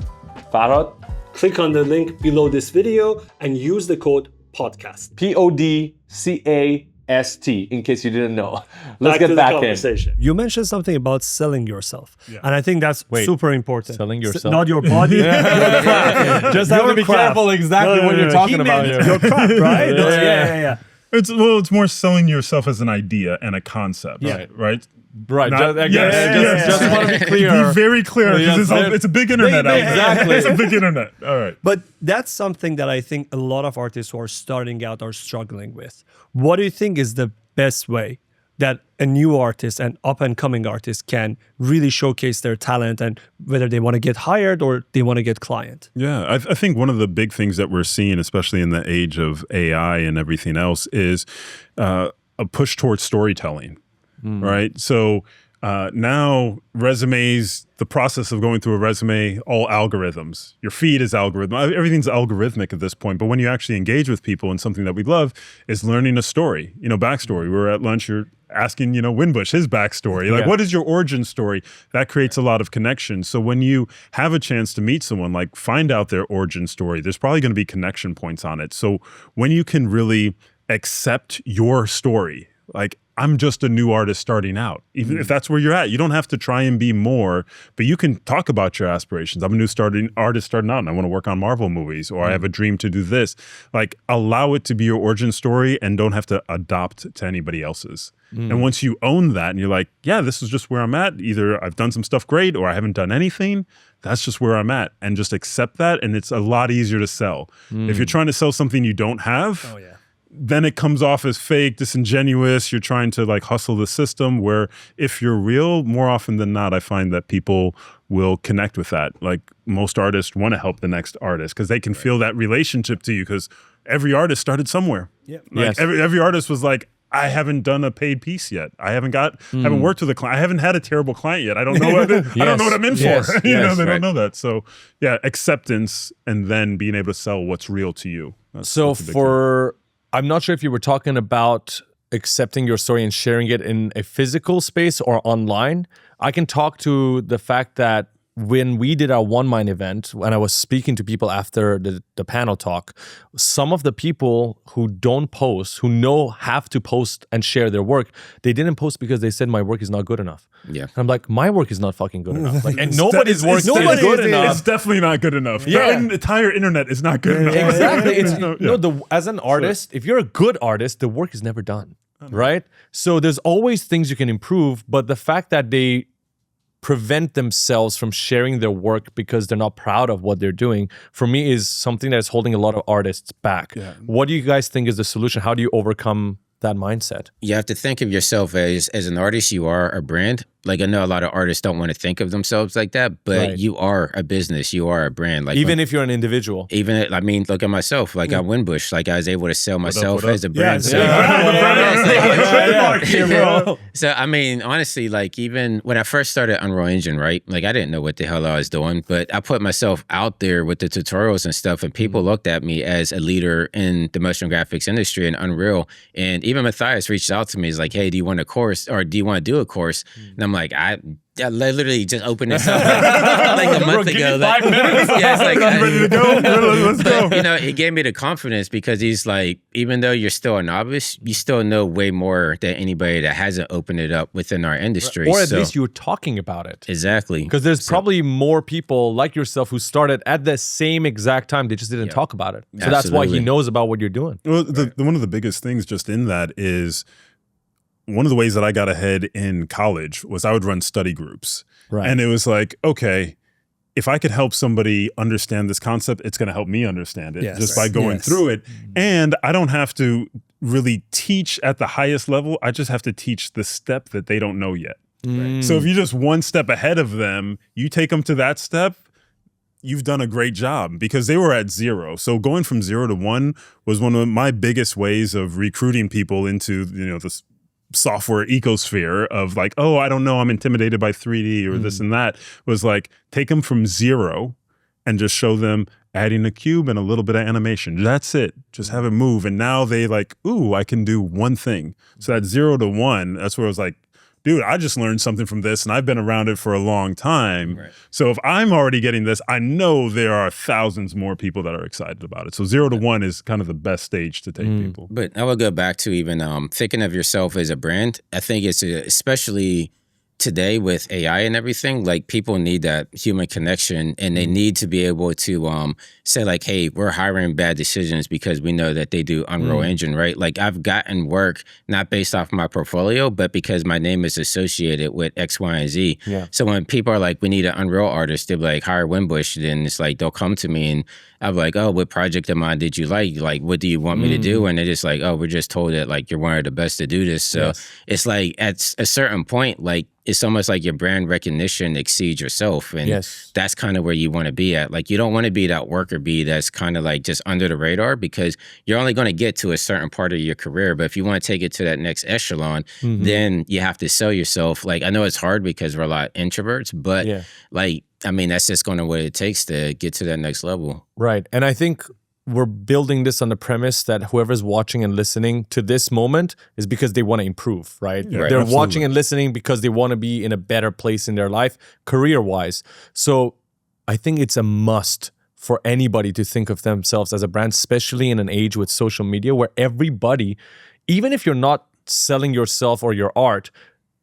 Farhad, click on the link below this video and use the code PODCAST. PODCAST, in case you didn't know. Let's get back in. You mentioned something about selling yourself. Yeah. And I think that's super important. Selling yourself? Not your body. Your craft. Just have to be careful exactly what you're talking about here. Your craft, right? Yeah. It's more selling yourself as an idea and a concept, right? Right. Not, just want to be clear. Be very clear, because it's a big internet out there. Exactly. It's a big internet. All right. But that's something that I think a lot of artists who are starting out are struggling with. What do you think is the best way that a new artist and up-and-coming artist can really showcase their talent, and whether they want to get hired or they want to get client? Yeah, I think one of the big things that we're seeing, especially in the age of AI and everything else, is a push towards storytelling, right? So Now resumes, the process of going through a resume, all algorithms. Your feed is algorithm. Everything's algorithmic at this point. But when you actually engage with people, and something that we love is learning a story, backstory. We were at lunch, you're asking, Winbush, his backstory. Like, what is your origin story? That creates a lot of connection. So when you have a chance to meet someone, like, find out their origin story. There's probably going to be connection points on it. So when you can really accept your story, like, I'm just a new artist starting out. Even if that's where you're at, you don't have to try and be more, but you can talk about your aspirations. I'm a new artist starting out and I want to work on Marvel movies, or I have a dream to do this. Like, allow it to be your origin story and don't have to adopt to anybody else's. And once you own that and you're like, yeah, this is just where I'm at. Either I've done some stuff great or I haven't done anything. That's just where I'm at. And just accept that. And it's a lot easier to sell. If you're trying to sell something you don't have, then it comes off as fake, disingenuous. You're trying to like hustle the system, where if you're real, more often than not, I find that people will connect with that. Like, most artists want to help the next artist because they can feel that relationship to you, because every artist started somewhere. Like, every artist was like, I haven't done a paid piece yet. I haven't worked with a client. I haven't had a terrible client yet. I don't know what I don't know what I'm in for. They don't know that. So yeah, acceptance, and then being able to sell what's real to you. That's a big thing. I'm not sure if you were talking about accepting your story and sharing it in a physical space or online. I can talk to the fact that when we did our One Mind event, when I was speaking to people after the panel talk, some of the people who don't post, who have to post and share their work, they didn't post because they said my work is not good enough. Yeah, and I'm like, my work is not fucking good enough. Like, and nobody's work is good enough. It's definitely not good enough. The entire internet is not good enough. Exactly. As an artist, if you're a good artist, the work is never done, right? So there's always things you can improve, but the fact that they prevent themselves from sharing their work because they're not proud of what they're doing, for me, is something that's holding a lot of artists back. What do you guys think is the solution? How do you overcome that mindset? You have to think of yourself as an artist. You are a brand. Like, I know a lot of artists don't want to think of themselves like that, but you are a business. You are a brand. Like, even if you're an individual. I mean, look at myself. Like, I'm Winbush. Like, I was able to sell myself as a brand. So, I mean, honestly, like, even when I first started Unreal Engine, right? Like, I didn't know what the hell I was doing, but I put myself out there with the tutorials and stuff, and people looked at me as a leader in the motion graphics industry and Unreal. And even Mathias reached out to me. He's like, hey, do you want a course, or do you want to do a course? And I'm like, I literally just opened this up like a month ago. 5 minutes. Yeah, it's like, I'm ready to go. Let's go. It gave me the confidence, because he's like, even though you're still a novice, you still know way more than anybody that hasn't opened it up within our industry. Or at least you were talking about it. Exactly. Because there's probably more people like yourself who started at the same exact time. They just didn't talk about it. So that's why he knows about what you're doing. Well, one of the biggest things just in that is, one of the ways that I got ahead in college was I would run study groups. And it was like, okay, if I could help somebody understand this concept, it's going to help me understand it just by going through it. And I don't have to really teach at the highest level. I just have to teach the step that they don't know yet. So if you're just one step ahead of them, you take them to that step, you've done a great job, because they were at 0. So going from 0 to 1 was one of my biggest ways of recruiting people into, this software ecosphere of like, oh, I don't know, I'm intimidated by 3D or this and that. Was like, take them from 0 and just show them adding a cube and a little bit of animation. That's it. Just have it move. And now they like, ooh, I can do one thing. So that 0 to 1, that's where I was like, dude, I just learned something from this, and I've been around it for a long time. So if I'm already getting this, I know there are thousands more people that are excited about it. So 0 to 1 is kind of the best stage to take people. But I will go back to even thinking of yourself as a brand. I think it's especially today with AI and everything, like, people need that human connection, and they need to be able to say like, hey, we're hiring bad decisions because we know that they do Unreal Engine, right? Like, I've gotten work not based off my portfolio, but because my name is associated with X, Y, and Z. So when people are like, we need an Unreal artist, they'll be like, hire Winbush. Then it's like, they'll come to me and I'm like, oh, what project of mine did you like? Like, what do you want me to do? And they're just like, oh, we're just told that like you're one of the best to do this. So it's like, at a certain point, like, it's almost like your brand recognition exceeds yourself. And that's kind of where you want to be at. Like, you don't want to be that worker bee that's kind of like just under the radar, because you're only going to get to a certain part of your career. But if you want to take it to that next echelon, then you have to sell yourself. Like, I know it's hard because we're a lot of introverts, but like, I mean, that's just going to what it takes to get to that next level. Right. And I think we're building this on the premise that whoever's watching and listening to this moment is because they want to improve, right? They're watching and listening because they want to be in a better place in their life, career-wise. So I think it's a must for anybody to think of themselves as a brand, especially in an age with social media where everybody, even if you're not selling yourself or your art,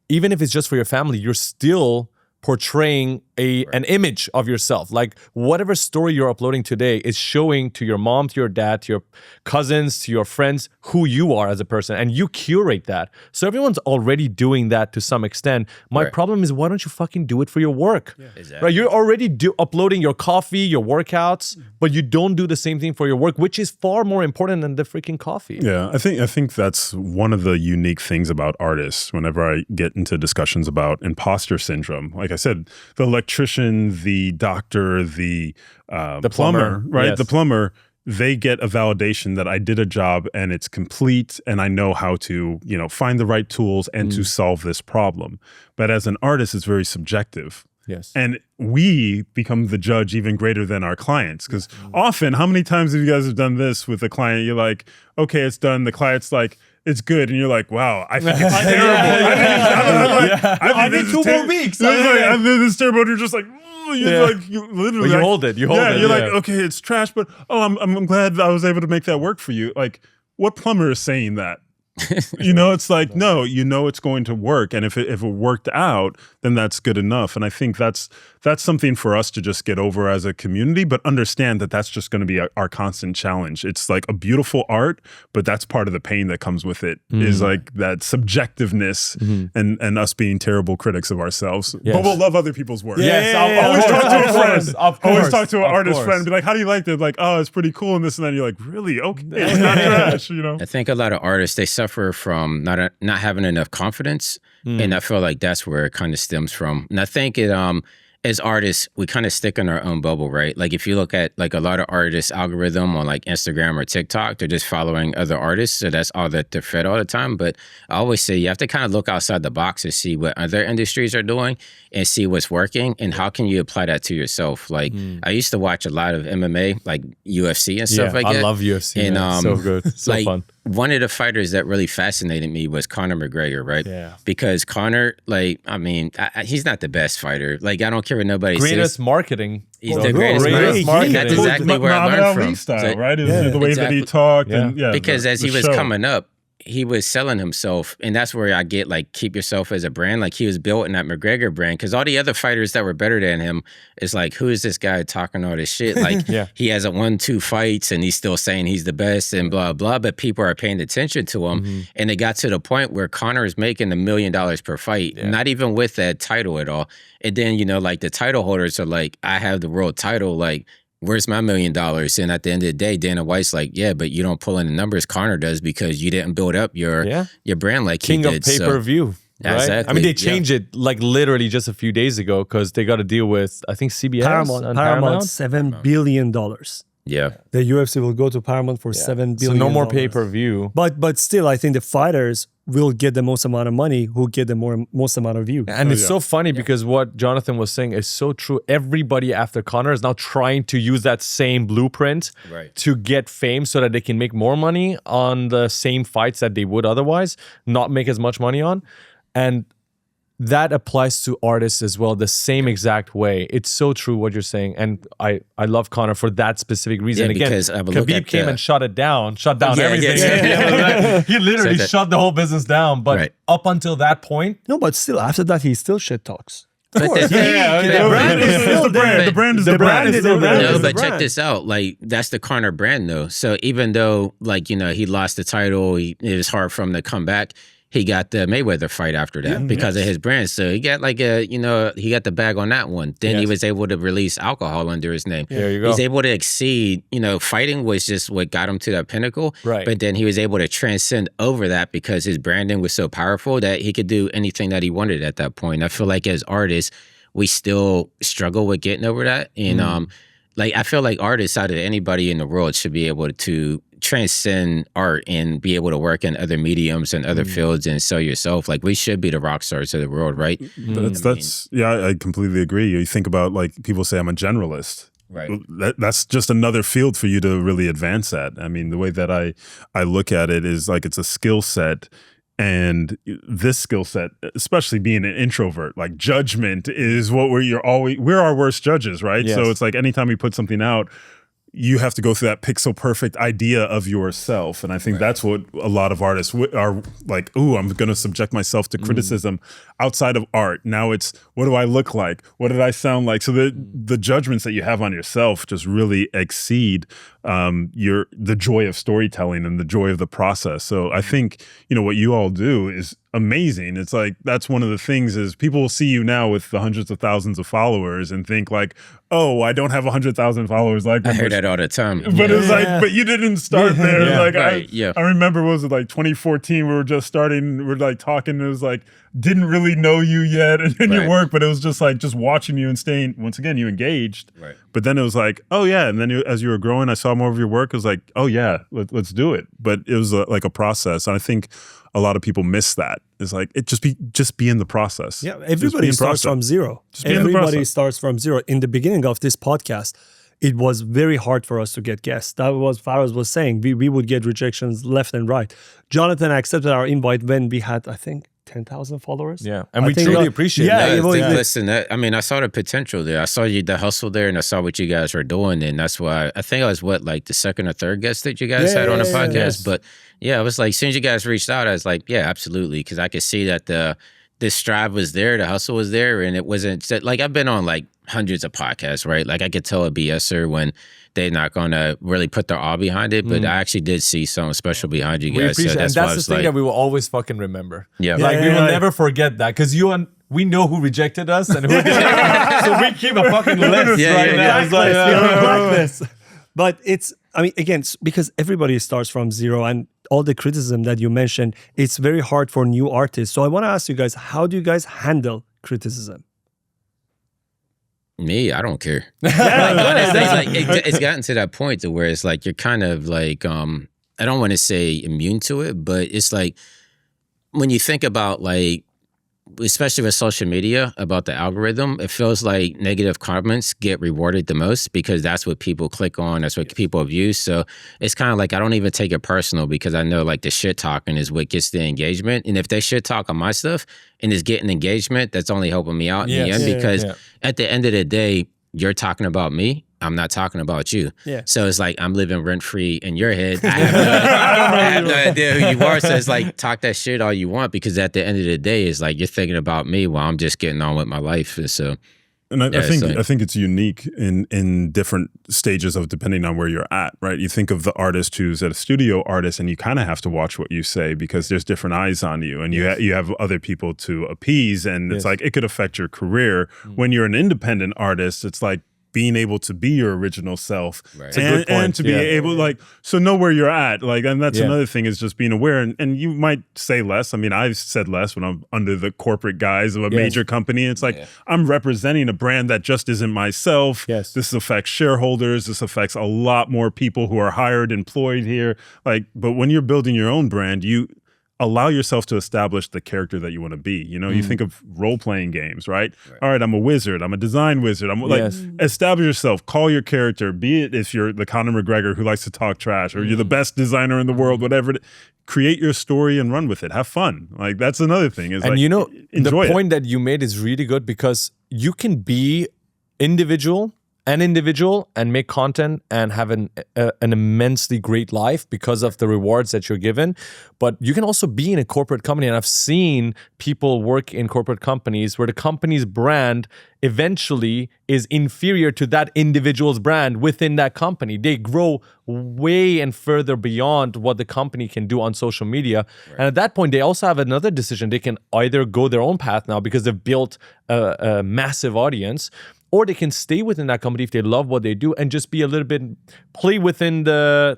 even if it's just for your family, you're still portraying an image of yourself. Like, whatever story you're uploading today is showing to your mom, to your dad, to your cousins, to your friends who you are as a person, and you curate that. So everyone's already doing that to some extent. My problem is, why don't you fucking do it for your work? Right? You're already uploading your coffee, your workouts, but you don't do the same thing for your work, which is far more important than the freaking coffee. Yeah, I think that's one of the unique things about artists. Whenever I get into discussions about imposter syndrome, like I said, the electrician, the doctor, the plumber, right? The plumber, they get a validation that I did a job and it's complete and I know how to, you know, find the right tools and to solve this problem. But as an artist, it's very subjective. Yes. And we become the judge even greater than our clients. Because often, how many times have you guys have done this with a client? You're like, okay, it's done. The client's like, it's good. And you're like, wow, I think it's terrible. I need 2 more weeks. I think this is terrible. And you're just like, you literally. But you hold it. You hold it. You're like, okay, it's trash, but I'm glad I was able to make that work for you. Like, what plumber is saying that? You know, it's like, no, you know it's going to work. And if it worked out, then that's good enough. And I think that's something for us to just get over as a community, but understand that that's just going to be our constant challenge. It's like a beautiful art, but that's part of the pain that comes with it, is like that subjectiveness and us being terrible critics of ourselves. But we'll love other people's work. Always talk to a friend. Always talk to an artist course. friend and be like, how do you like it? Like, oh, it's pretty cool and this and then. You're like, really? Okay, it's not trash, you know? I think a lot of artists, they suffer from not having enough confidence, and I feel like that's where it kind of stems from. And I think it as artists, we kind of stick in our own bubble, right? Like, if you look at like a lot of artists' algorithm on like Instagram or TikTok, they're just following other artists, so that's all that they're fed all the time. But I always say you have to kind of look outside the box and see what other industries are doing and see what's working and how can you apply that to yourself. Like, I used to watch a lot of MMA, like UFC and stuff like that. I love UFC, and so good, so like, fun. One of the fighters that really fascinated me was Conor McGregor, right? Yeah. Because Conor, like, I mean, he's not the best fighter. Like, I don't care what nobody Greatest says. marketing. He's the greatest marketing. That's exactly where I learned from. Style, So, right? The way that he talked. And, because as he was show. coming up, he was selling himself, and that's where I get like, keep yourself as a brand. Like, he was built in that McGregor brand, because all the other fighters that were better than him is like, who is this guy talking all this shit? Like, he has 1-2 fights and he's still saying he's the best and blah blah, but people are paying attention to him, and it got to the point where Conor is making $1 million per fight, not even with that title at all. And then, you know, like, the title holders are like, I have the world title, like, where's my $1 million? And at the end of the day, Dana White's like, yeah, but you don't pull in the numbers Conor does because you didn't build up your brand like King he did. of pay-per-view. Right? Exactly. I mean, they changed it like literally just a few days ago because they got to deal with, I think, CBS. Paramount, $7 billion. Yeah. The UFC will go to Paramount for $7 billion. So no more pay-per-view. But still, I think the fighters will get the most amount of money who get the most amount of view. And it's so funny because what Jonathan was saying is so true. Everybody after Conor is now trying to use that same blueprint to get fame so that they can make more money on the same fights that they would otherwise not make as much money on. And that applies to artists as well, the same exact way. It's so true what you're saying. And I love Conor for that specific reason. Yeah, again, because Khabib came and shut down everything. He literally So shut the whole business down. But up until that point. No, but still, after that, he still shit talks. But the brand is still the brand. The brand is the brand. No, but check this out. Like, that's the Conor brand, though. So even though, like, you know, he lost the title, it was hard for him to come back. he got the Mayweather fight after that because of his brand. So he got like he got the bag on that one. Then he was able to release alcohol under his name. There you go. He's able to exceed, fighting was just what got him to that pinnacle. Right. But then he was able to transcend over that because his branding was so powerful that he could do anything that he wanted at that point. I feel like as artists, we still struggle with getting over that. And I feel like artists out of anybody in the world should be able to transcend art and be able to work in other mediums and other fields and sell yourself. Like, we should be the rock stars of the world, right? I completely agree. You think about, like, people say I'm a generalist. Right. That's just another field for you to really advance at. I mean, the way that I look at it is like it's a skill set. And this skill set, especially being an introvert, like judgment is what we're our worst judges, right? Yes. So it's like anytime we put something out, you have to go through that pixel perfect idea of yourself. And I think that's what a lot of artists are like, ooh, I'm going to subject myself to criticism outside of art. Now it's, what do I look like? What did I sound like? So the judgments that you have on yourself just really exceed the joy of storytelling and the joy of the process. So I think, what you all do is amazing. It's like, that's one of the things is people will see you now with the hundreds of thousands of followers and think like, oh, I don't have 100,000 followers like I hear that all the time. But it's like, but you didn't start there. I remember, what was it, like 2014, we were just starting, we're like talking, it was like, didn't really know you yet and your work, but it was just like, just watching you and staying, once again, you engaged. Right. But then it was like, oh yeah. And then as you were growing, I saw more of your work. It was like, oh yeah, let's do it. But it was like a process. And I think a lot of people miss that. It's like, just be in the process. Yeah, everybody starts from zero. Everybody starts from zero. In the beginning of this podcast, it was very hard for us to get guests. That was Faraz was saying. We would get rejections left and right. Jonathan accepted our invite when we had, I think, 10,000 followers. Yeah, and we truly appreciate that. Listen, I saw the potential there. I saw the hustle there, and I saw what you guys were doing, and that's why I think I was the second or third guest that you guys had on the podcast. Yes. But yeah, I was like, as soon as you guys reached out, I was like, yeah, absolutely, because I could see that the strive was there, the hustle was there, and it wasn't like, I've been on like hundreds of podcasts, right? Like, I could tell a BSer when they're not gonna really put their all behind it, but I actually did see something special behind you guys. We appreciate, and that's the thing that we will always fucking remember. Yeah, we will never forget that, because we know who rejected us and who did. So we keep a fucking list now. It's like, blacklist. But it's, again, because everybody starts from zero, and all the criticism that you mentioned, it's very hard for new artists. So I want to ask you guys, how do you guys handle criticism? Me, I don't care. Honestly, it's gotten to that point to where it's like, you're kind of like, I don't want to say immune to it, but it's like, when you think about, like, especially with social media, about the algorithm, it feels like negative comments get rewarded the most because that's what people click on, that's what people view. So it's kind of like, I don't even take it personal, because I know, like, the shit talking is what gets the engagement. And if they shit talk on my stuff and is getting engagement, that's only helping me out in the end, because at the end of the day, you're talking about me. I'm not talking about you. Yeah. So it's like, I'm living rent-free in your head. I have no idea who you are. So it's like, talk that shit all you want, because at the end of the day, it's like, you're thinking about me while I'm just getting on with my life. And so, and I think it's unique in different stages of, depending on where you're at, right? You think of the artist who's a studio artist, and you kind of have to watch what you say, because there's different eyes on you, and you have other people to appease, and it's like, it could affect your career. When you're an independent artist, it's like, being able to be your original self, and to be able, like, so know where you're at, like, and that's another thing, is just being aware, and you might say less. I mean, I've said less when I'm under the corporate guise of a major company. It's like, I'm representing a brand that just isn't myself. Yes. This affects shareholders. This affects a lot more people who are hired, employed here. Like, but when you're building your own brand, you allow yourself to establish the character that you want to be. You think of role-playing games, right? All right, I'm a wizard. I'm a design wizard. I'm like, establish yourself, call your character, be it if you're the Conor McGregor who likes to talk trash, or you're the best designer in the world, whatever. Create your story and run with it. Have fun. Like, that's another thing. Is, and like, the point that you made is really good, because you can be individual an individual and make content and have an immensely great life because of the rewards that you're given. But you can also be in a corporate company. And I've seen people work in corporate companies where the company's brand eventually is inferior to that individual's brand within that company. They grow way and further beyond what the company can do on social media. Right. And at that point, they also have another decision. They can either go their own path now because they've built a massive audience, or they can stay within that company if they love what they do and just be a little bit, play within the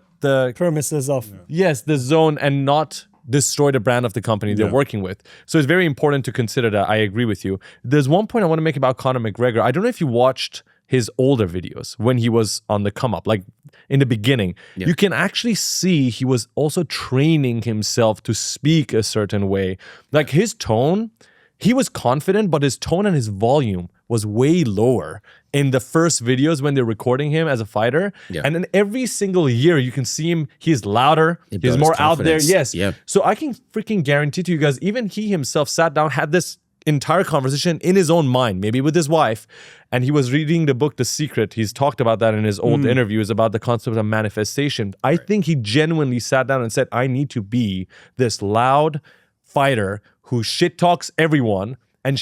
premises of the zone and not destroy the brand of the company they're working with. So it's very important to consider that. I agree with you. There's one point I want to make about Conor McGregor. I don't know if you watched his older videos when he was on the come up, like in the beginning. You can actually see he was also training himself to speak a certain way. Like his tone, he was confident, but his tone and his volume was way lower in the first videos when they're recording him as a fighter. And then every single year you can see him, he's louder, he's more out there. So I can freaking guarantee to you guys, even he himself sat down, had this entire conversation in his own mind, maybe with his wife, and he was reading the book The Secret. He's talked about that in his old interviews about the concept of manifestation. I think he genuinely sat down and said, I need to be this loud fighter who shit talks everyone and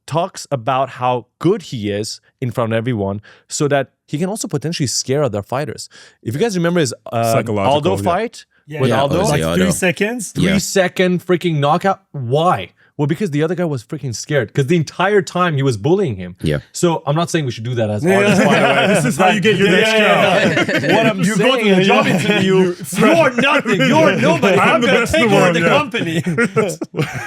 talks about how good he is in front of everyone, so that he can also potentially scare other fighters. If you guys remember his Aldo fight with Aldo, like 3 seconds, 3 second freaking knockout. Why? Well, because the other guy was freaking scared. Because the entire time he was bullying him. So I'm not saying we should do that as artists, by the way. This is how you get your next job. What I'm saying, go to the job interview. You're nothing. You're nobody. I'm going to take over the company.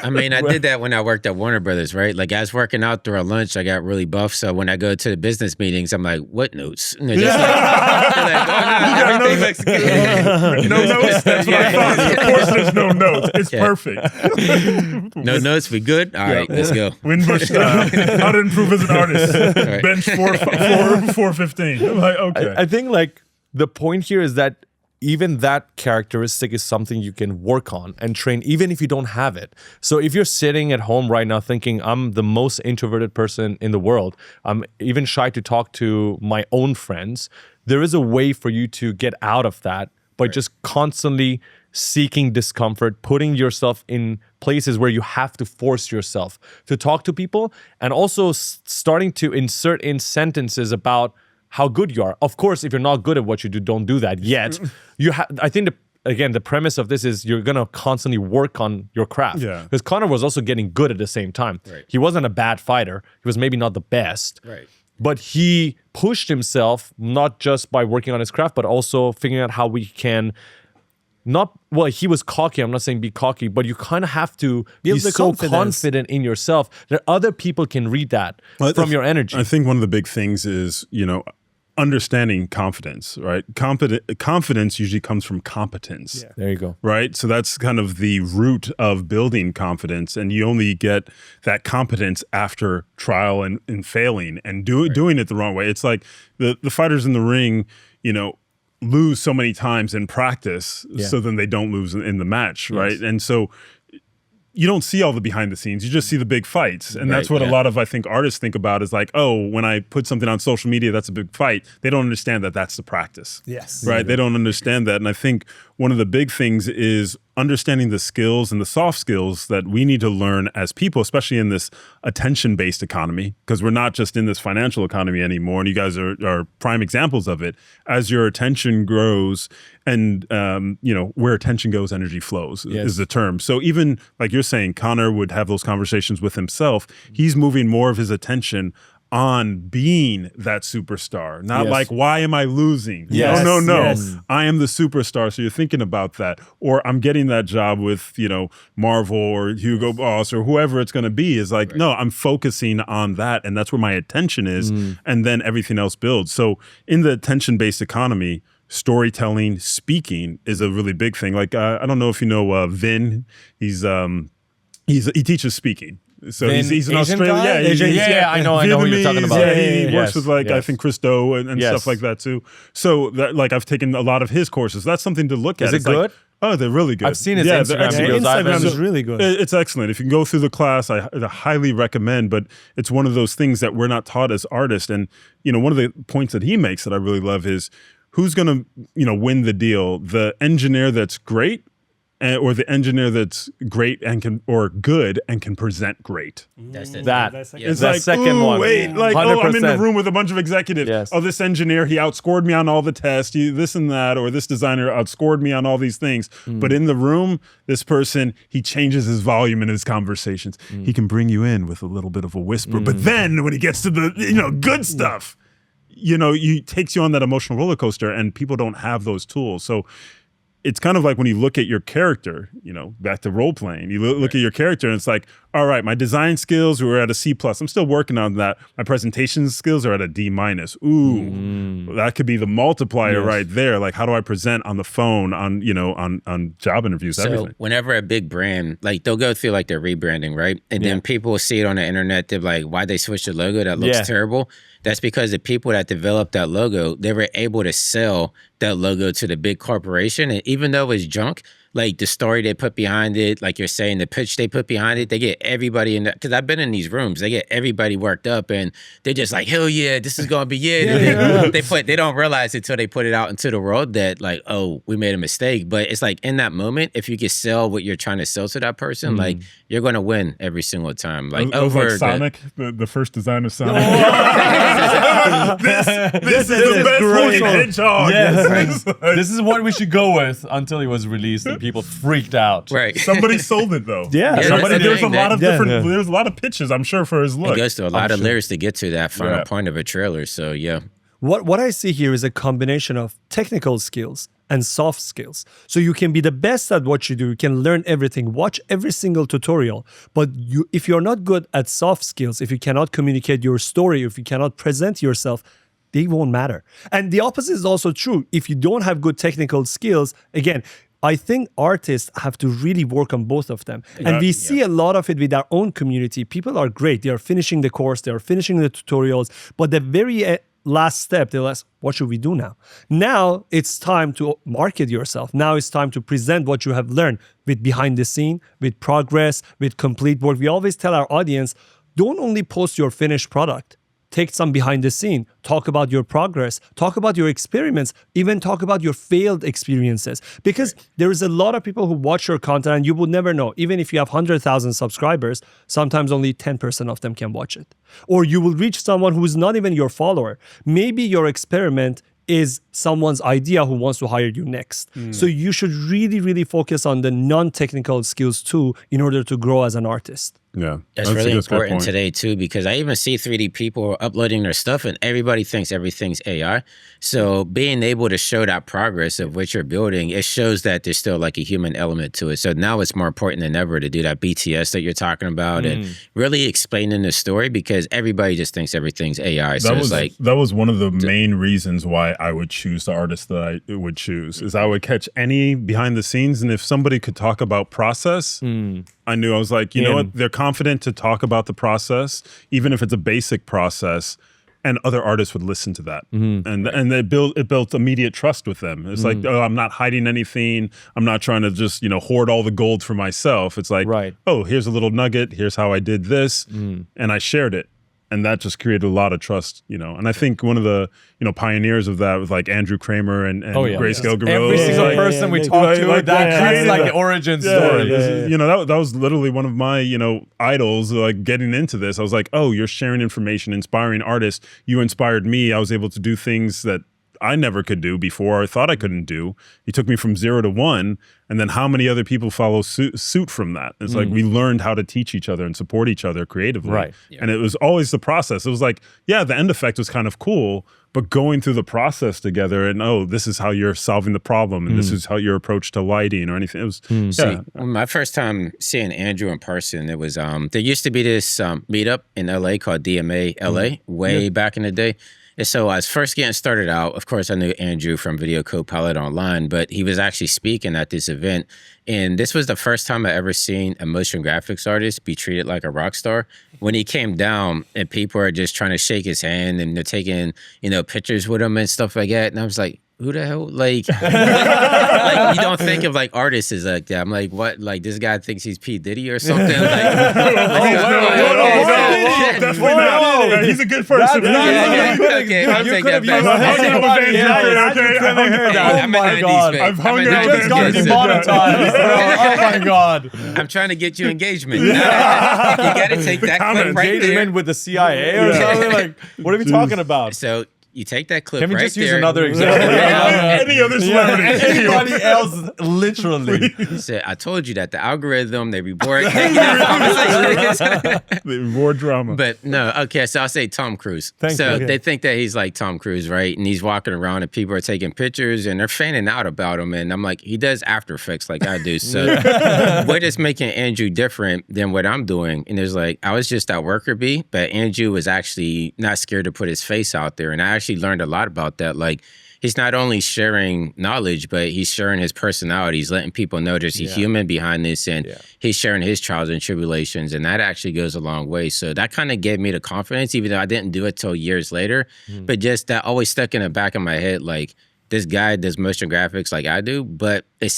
I mean, I did that when I worked at Warner Brothers, right? Like I was working out during lunch. I got really buff. So when I go to the business meetings, I'm like, what notes? And they're just like, oh, no, everything looks good. No notes? That's what I thought. Of course there's no notes. It's perfect. No notes? We good? All right, let's go. Winbush, how to improve as an artist. Right. Bench 415. I'm like, okay. I think like the point here is that even that characteristic is something you can work on and train, even if you don't have it. So if you're sitting at home right now thinking, I'm the most introverted person in the world, I'm even shy to talk to my own friends, there is a way for you to get out of that by just constantly seeking discomfort, putting yourself in places where you have to force yourself to talk to people, and also starting to insert in sentences about how good you are. Of course, if you're not good at what you do, don't do that yet. I think the premise of this is you're gonna constantly work on your craft. Because Conor was also getting good at the same time. He wasn't a bad fighter. He was maybe not the best. But he pushed himself not just by working on his craft, but also figuring out how we can he was cocky. I'm not saying be cocky, but you kind of have to be so confident in yourself that other people can read that from your energy. I think one of the big things is, understanding confidence, right? Confidence usually comes from competence. There you go. Right? So that's kind of the root of building confidence. And you only get that competence after trial and failing and doing it the wrong way. It's like the fighters in the ring, lose so many times in practice, so then they don't lose in the match, right? And so you don't see all the behind the scenes. You just see the big fights. And that's what a lot of, I think, artists think about is like, oh, when I put something on social media, that's a big fight. They don't understand that that's the practice. Right? They don't understand that. And I think one of the big things is understanding the skills and the soft skills that we need to learn as people, especially in this attention-based economy, because we're not just in this financial economy anymore, and you guys are prime examples of it. As your attention grows and, where attention goes, energy flows is the term. So even, like you're saying, Conor would have those conversations with himself. He's moving more of his attention on being that superstar, not like, why am I losing? No. I am the superstar. So you're thinking about that. Or I'm getting that job with, Marvel or Hugo Boss or whoever it's going to be is like, no, I'm focusing on that. And that's where my attention is. And then everything else builds. So in the attention-based economy, storytelling, speaking is a really big thing. Like, I don't know if you know Vin. He teaches speaking. So he's an Australian. Yeah, I know what you're talking about. He works with I think Christo and stuff like that too. So that, I've taken a lot of his courses. That's something to look at. Is it good? Oh, they're really good. I've seen his they're Instagram excellent. videos. Instagram is really good. It's excellent. If you can go through the class, I highly recommend, but it's one of those things that we're not taught as artists. And, one of the points that he makes that I really love is who's going to, win the deal? The engineer that's great or the engineer that's great and good and can present great. That's it. It's that like, second ooh, one. wait, like, 100%. I'm in the room with a bunch of executives. Yes. Oh, this engineer, he outscored me on all the tests, this and that, or this designer outscored me on all these things. But in the room, this person, he changes his volume in his conversations. He can bring you in with a little bit of a whisper. But then when he gets to the, good stuff, he takes you on that emotional roller coaster, and people don't have those tools. So it's kind of like when you look at your character, back to role playing, you look at your character and it's like, all right, my design skills were at a C+. I'm still working on that. My presentation skills are at a D-. Ooh, that could be the multiplier right there. Like, how do I present on the phone, on job interviews, everything. So whenever a big brand, like they'll go through like their rebranding, right? And then people will see it on the internet. They're like, why'd they switch the logo? That looks terrible. That's because the people that developed that logo, they were able to sell that logo to the big corporation. And even though it's junk, like the story they put behind it, like you're saying, the pitch they put behind it, they get everybody in that. Because I've been in these rooms, they get everybody worked up and they're just like, hell yeah, this is going to be They don't realize it until they put it out into the world that like, oh, we made a mistake. But it's like in that moment, if you can sell what you're trying to sell to that person, like you're going to win every single time. Like over like Sonic, the first design of Sonic. This is the best looking hedgehog. Yes. This is what we should go with until it was released and people freaked out. Right. Somebody sold it though. Yeah. There's a lot of different. There's a lot of pitches, I'm sure, for his look. It goes to a lot of layers to get to that final point of a trailer. So yeah. What I see here is a combination of technical skills and soft skills. So you can be the best at what you do. You can learn everything, watch every single tutorial. But if you're not good at soft skills, if you cannot communicate your story, if you cannot present yourself, they won't matter. And the opposite is also true. If you don't have good technical skills, again, I think artists have to really work on both of them. And we see a lot of it with our own community. People are great. They are finishing the course. They are finishing the tutorials. But the very last step, they'll ask, what should we do now? Now it's time to market yourself. Now it's time to present what you have learned with behind the scene, with progress, with complete work. We always tell our audience, don't only post your finished product. Take some behind the scene, talk about your progress, talk about your experiments, even talk about your failed experiences. Because there is a lot of people who watch your content and you would never know. Even if you have 100,000 subscribers, sometimes only 10% of them can watch it. Or you will reach someone who is not even your follower. Maybe your experiment is someone's idea who wants to hire you next. So you should really, really focus on the non-technical skills too in order to grow as an artist. Yeah, that's really important today too, because I even see 3D people uploading their stuff and everybody thinks everything's AI. So being able to show that progress of what you're building, it shows that there's still like a human element to it. So now it's more important than ever to do that BTS that you're talking about and really explaining the story, because everybody just thinks everything's AI. So that was one of the main reasons why I would choose the artist that I would choose, is I would catch any behind the scenes, and if somebody could talk about process, I knew, I was like, you know what, they're confident to talk about the process, even if it's a basic process, and other artists would listen to that. And it built immediate trust with them. It's like, oh, I'm not hiding anything. I'm not trying to just, hoard all the gold for myself. It's like, oh, here's a little nugget. Here's how I did this. And I shared it. And that just created a lot of trust, And I think one of the, pioneers of that was like Andrew Kramer and Grayscale Gorilla. Every single person we talked to, that creates like the origin story. That was literally one of my, idols, like getting into this. I was like, oh, you're sharing information, inspiring artists. You inspired me. I was able to do things that I never could do before, I thought I couldn't do. He took me from 0 to 1, and then how many other people follow suit from that? It's like we learned how to teach each other and support each other creatively. And it was always the process. It was like, yeah, the end effect was kind of cool, but going through the process together and, oh, this is how you're solving the problem, and this is how your approach to lighting or anything. It was, See, my first time seeing Andrew in person, it was, there used to be this meetup in LA called DMA LA way back in the day. And so I was first getting started out. Of course, I knew Andrew from Video Copilot Online, but he was actually speaking at this event. And this was the first time I ever seen a motion graphics artist be treated like a rock star. When he came down and people are just trying to shake his hand and they're taking, pictures with him and stuff like that. And I was like, who the hell? Like you don't think of like artists as like that. I'm like, what? Like this guy thinks he's P. Diddy or something? Like, definitely not. He's a good person. Okay, I'll take that back. Oh my God. I've hung You out just got demonetized. Oh my God. I'm trying to get you engagement. You gotta take that clip right Engagement there. with the CIA or something? Like, what are we talking about? So you take that clip Can we right just there. use another example? Any other celebrity. Anybody else, literally. He said, I told you that the algorithm, they reward negative conversations. More drama. But no, okay, so I'll say Tom Cruise. Thank you. They think that he's like Tom Cruise, right? And he's walking around and people are taking pictures and they're fanning out about him. And I'm like, he does After Effects like I do. So what is making Andrew different than what I'm doing? And there's like, I was just at worker bee, but Andrew was actually not scared to put his face out there. And I actually learned a lot about that. Like, he's not only sharing knowledge, but he's sharing his personality. He's letting people know there's a human behind this, and he's sharing his trials and tribulations, and that actually goes a long way. So that kind of gave me the confidence, even though I didn't do it till years later. But just that always stuck in the back of my head, like, this guy does motion graphics like I do, but it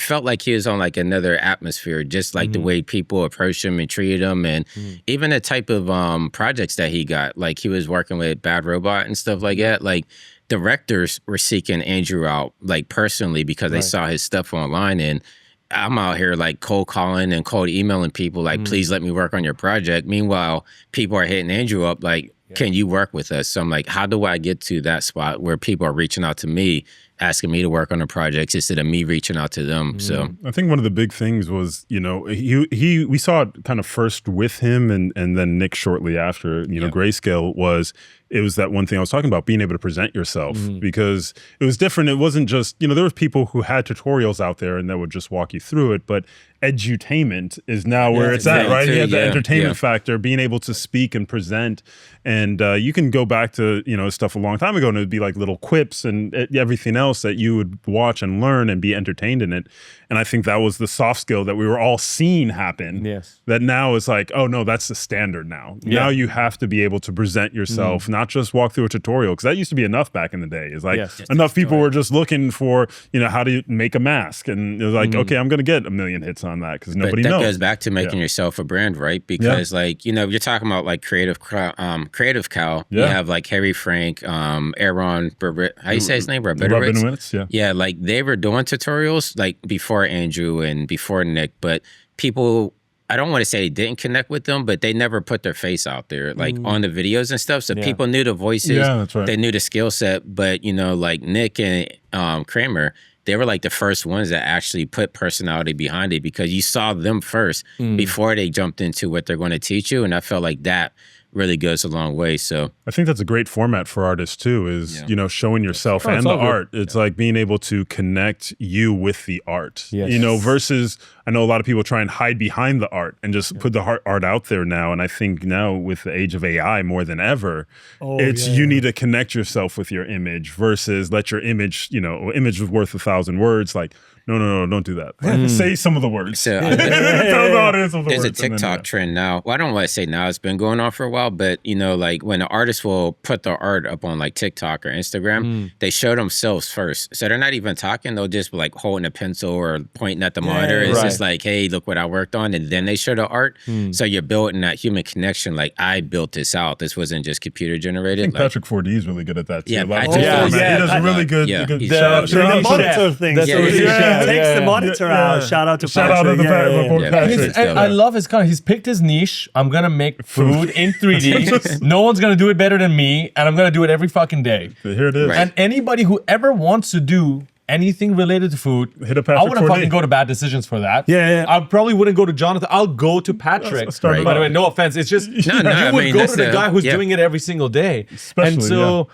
felt like he was on like another atmosphere, just like the way people approached him and treated him, and even the type of projects that he got. Like he was working with Bad Robot and stuff like that. Like directors were seeking Andrew out like personally because they saw his stuff online, and I'm out here like cold calling and cold emailing people like, please let me work on your project. Meanwhile, people are hitting Andrew up like, can you work with us? So I'm like, how do I get to that spot where people are reaching out to me, asking me to work on the projects instead of me reaching out to them? So I think one of the big things was, you know, we saw it kind of first with him and then Nick shortly after, you know, Grayscale it was that one thing I was talking about, being able to present yourself, because it was different. It wasn't just, you know, there were people who had tutorials out there and that would just walk you through it, but edutainment is now where it's at, right? You have the entertainment factor, being able to speak and present. And you can go back to, you know, stuff a long time ago and it'd be like little quips and everything else that you would watch and learn and be entertained in it. And I think that was the soft skill that we were all seeing happen. Yes. That now is like, oh no, that's the standard now. Now you have to be able to present yourself, not just walk through a tutorial, because that used to be enough back in the day. It's like enough people were just looking for, you know, how to make a mask. And it was like, okay, I'm going to get 1 million hits on that because nobody knows. That goes back to making yourself a brand, right? Because like, you know, you're talking about like Creative Cow. You have like Harry Frank, Aaron, how you say his name? Rabinowitz, Yeah, like they were doing tutorials like before Andrew and before Nick, but people, I don't want to say they didn't connect with them, but they never put their face out there, like on the videos and stuff. So people knew the voices, they knew the skill set, but you know, like Nick and Kramer, they were like the first ones that actually put personality behind it because you saw them first before they jumped into what they're going to teach you. And I felt like that really goes a long way. So I think that's a great format for artists too, is, you know, showing yourself and the art. It's like being able to connect you with the art, you know, versus I know a lot of people try and hide behind the art and just put the art out there now. And I think now with the age of AI more than ever, you need to connect yourself with your image versus let your image, you know, image is worth 1,000 words. Like, no, don't do that. Say some of the words. So Tell the audience of the there's words. a TikTok trend now. Well, I don't want to say now, it's been going on for a while, but you know, like when an artist will put their art up on like TikTok or Instagram, they show themselves first. So they're not even talking, they'll just be like holding a pencil or pointing at the monitor. It's just like, hey, look what I worked on. And then they show the art. So you're building that human connection. Like I built this out. This wasn't just computer generated. I think like, Patrick 4D is really good at that too. Yeah, he does Patrick a really good. The monitor thing. Takes the monitor out. Shout out to Shout out to Patrick. I love his kind. He's picked his niche. I'm gonna make food in 3D. No one's gonna do it better than me, and I'm gonna do it every fucking day. Here it is. And anybody who ever wants to do anything related to food, Hit a I Patrick wouldn't 4D. fucking go to Bad Decisions for that. Yeah. I probably wouldn't go to Jonathan. I'll go to Patrick. Right. By the way, no offense. It's just No, you I would mean, go that's to the guy who's yeah. doing it every single day. And so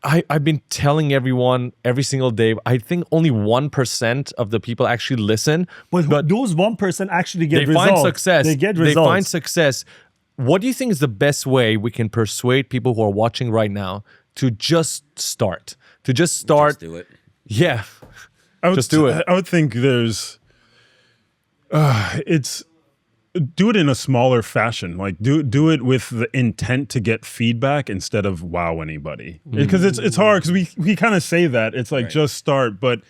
I've been telling everyone every single day, I think only 1% of the people actually listen. But those 1% actually get They results. find success. They get They results. find success. What do you think is the best way we can persuade people who are watching right now to just start? To just start. Just do it. Yeah. I would Just do it. I would think there's, do it in a smaller fashion. Like do it with the intent to get feedback instead of wow anybody. Because it's hard because we kind of say that. It's like just start, but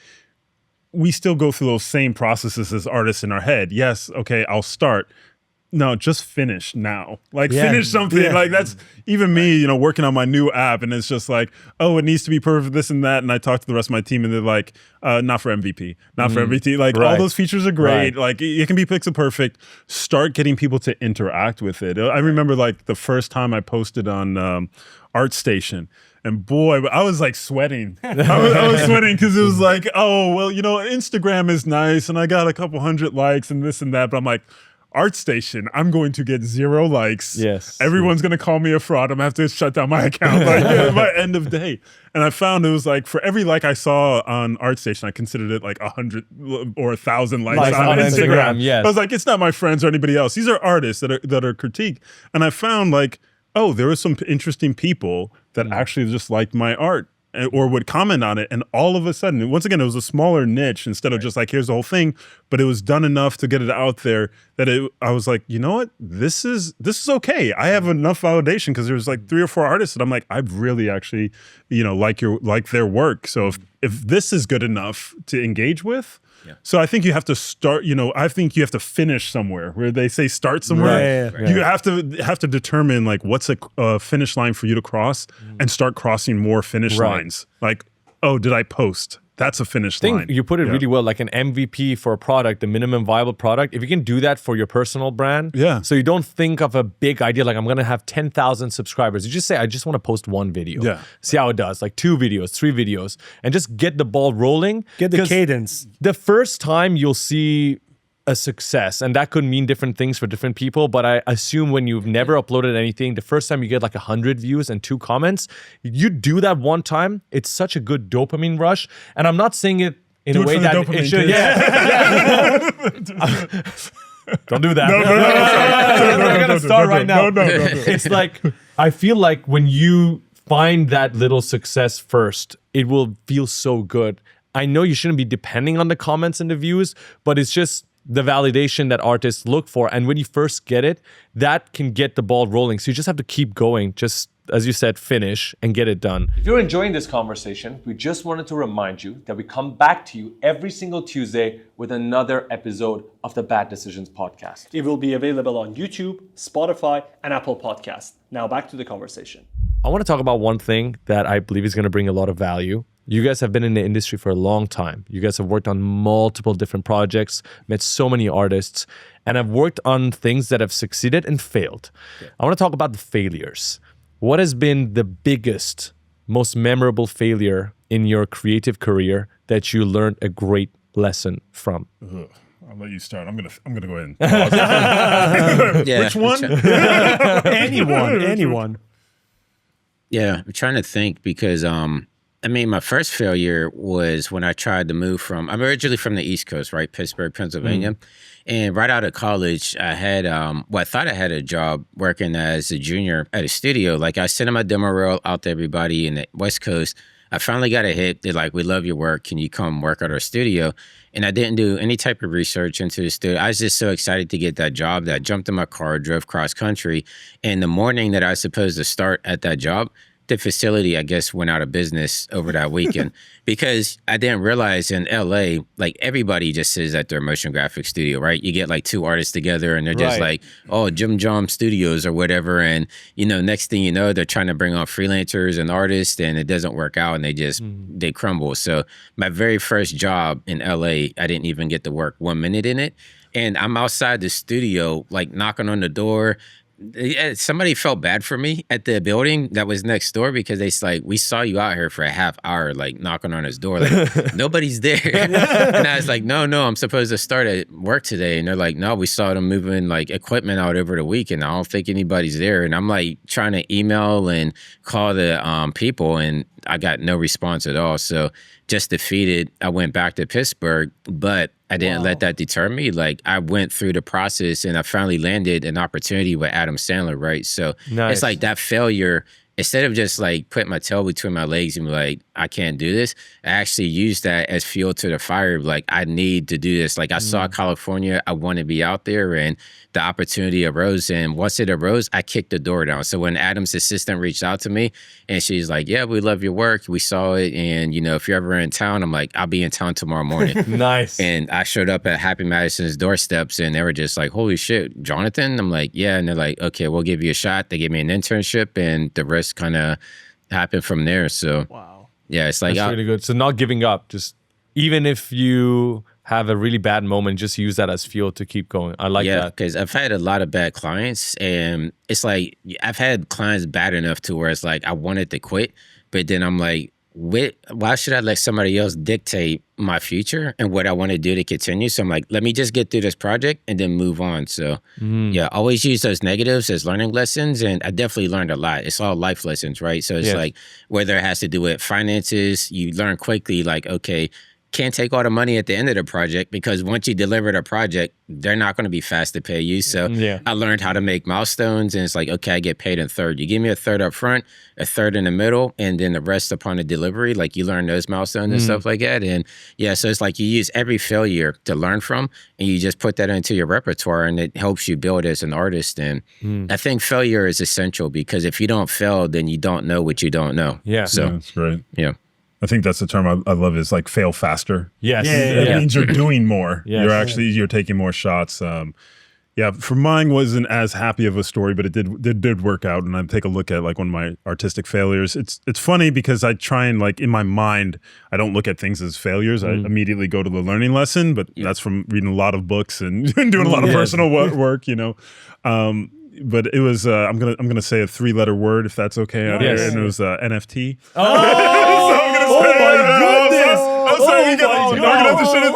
we still go through those same processes as artists in our head. Yes, okay, I'll start. No, just finish now. Like finish something. Yeah. Like that's even me, working on my new app, and it's just like, oh, it needs to be perfect, this and that. And I talk to the rest of my team, and they're like, not for MVP, not for MVP. Like all those features are great. Like it can be pixel perfect. Start getting people to interact with it. I remember like the first time I posted on ArtStation. And boy, I was like sweating. I was sweating because it was like, oh, well, Instagram is nice, and I got a couple hundred likes and this and that. But I'm like, ArtStation, I'm going to get 0 likes. Yes. Everyone's going to call me a fraud. I'm going to have to shut down my account by end of day. And I found it was like for every like I saw on ArtStation, I considered it like 100 or 1,000 likes on Instagram. Yes. I was like, it's not my friends or anybody else. These are artists that are critiqued. And I found like, oh, there were some interesting people that actually just liked my art or would comment on it. And all of a sudden, once again, it was a smaller niche instead of just like, here's the whole thing, but it was done enough to get it out there that I was like, you know what, this is okay. I have enough validation because there's like 3 or 4 artists that I'm like, I really actually, like their work. So if this is good enough to engage with, so I think you have to start, I think you have to finish somewhere where they say start somewhere. You have to determine like what's a finish line for you to cross and start crossing more finish lines. Like, oh, did I post? That's a finish line. You put it really well, like an MVP for a product, the minimum viable product. If you can do that for your personal brand, so you don't think of a big idea like I'm going to have 10,000 subscribers. You just say, I just want to post 1 video. See how it does, like 2 videos, 3 videos, and just get the ball rolling. Get the cadence. The first time you'll see a success, and that could mean different things for different people, but I assume when you've never uploaded anything, the first time you get like 100 views and 2 comments, you do that one time, it's such a good dopamine rush. And I'm not saying it in a way that it should. Don't do that. No, I'm gonna start right now. No. It's like, I feel like when you find that little success first, it will feel so good. I know you shouldn't be depending on the comments and the views, but it's just the validation that artists look for. And when you first get it, that can get the ball rolling. So you just have to keep going. Just, as you said, finish and get it done. If you're enjoying this conversation, we just wanted to remind you that we come back to you every single Tuesday with another episode of the Bad Decisions podcast. It will be available on YouTube, Spotify, and Apple Podcasts. Now back to the conversation. I want to talk about one thing that I believe is going to bring a lot of value. You guys have been in the industry for a long time. You guys have worked on multiple different projects, met so many artists, and have worked on things that have succeeded and failed. I want to talk about the failures. What has been the biggest, most memorable failure in your creative career that you learned a great lesson from? I'll let you start. I'm gonna go ahead and pause. Which one? Anyone. Yeah, I'm trying to think because my first failure was when I tried to move I'm originally from the East Coast, right? Pittsburgh, Pennsylvania. And right out of college, I had, I thought I had a job working as a junior at a studio. Like I sent my demo reel out to everybody in the West Coast. I finally got a hit. They're like, we love your work. Can you come work at our studio? And I didn't do any type of research into the studio. I was just so excited to get that job that I jumped in my car, drove cross country. And the morning that I was supposed to start at that job, the facility, I guess, went out of business over that weekend because I didn't realize in LA, like everybody just sits at their motion graphic studio, right? You get like 2 artists together and they're just like, oh, Jim Jom Studios or whatever. And, next thing you know, they're trying to bring on freelancers and artists and it doesn't work out and they just, they crumble. So my very first job in LA, I didn't even get to work 1 minute in it. And I'm outside the studio, like knocking on the door. Somebody felt bad for me at the building that was next door because they like, we saw you out here for a half hour, like knocking on his door, like nobody's there. And I was like, no, I'm supposed to start at work today. And they're like, no, we saw them moving like equipment out over the weekend. I don't think anybody's there. And I'm like trying to email and call the people and I got no response at all. So just defeated, I went back to Pittsburgh, but I didn't let that deter me. Like I went through the process and I finally landed an opportunity with Adam Sandler, right? So it's like that failure, instead of just like putting my tail between my legs and be like, I can't do this. I actually used that as fuel to the fire. Like, I need to do this. Like, I saw California, I want to be out there, and the opportunity arose. And once it arose, I kicked the door down. So when Adam's assistant reached out to me and she's like, yeah, we love your work. We saw it. And, you know, if you're ever in town, I'm like, I'll be in town tomorrow morning. Nice. And I showed up at Happy Madison's doorsteps and they were just like, holy shit, Jonathan? I'm like, yeah. And they're like, okay, we'll give you a shot. They gave me an internship and the rest kind of happened from there. So, yeah, it's like, that's really good. So not giving up, just even if you have a really bad moment, just use that as fuel to keep going. I like that. Yeah, because I've had a lot of bad clients, and it's like I've had clients bad enough to where it's like I wanted to quit, but then I'm like, why should I let somebody else dictate my future and what I want to do to continue? So I'm like, let me just get through this project and then move on. So yeah, always use those negatives as learning lessons. And I definitely learned a lot. It's all life lessons, right? So it's like, whether it has to do with finances, you learn quickly, like, okay, can't take all the money at the end of the project, because once you deliver the project, they're not going to be fast to pay you. So I learned how to make milestones, and it's like, okay, I get paid in third. You give me a third up front, a third in the middle, and then the rest upon the delivery. Like, you learn those milestones and stuff like that. And yeah, so it's like you use every failure to learn from, and you just put that into your repertoire, and it helps you build as an artist. And I think failure is essential, because if you don't fail, then you don't know what you don't know. Yeah. So that's great. Yeah. I think that's the term I love, is like fail faster. Yes. It means you're doing more. Yes. You're taking more shots. Yeah, for mine wasn't as happy of a story, but it did work out. And I take a look at like one of my artistic failures. It's funny because I try and, like, in my mind, I don't look at things as failures. I immediately go to the learning lesson, but that's from reading a lot of books and doing a lot of personal work, you know. But it was I'm gonna say a 3-letter word, if that's okay. Out here, and it was NFT.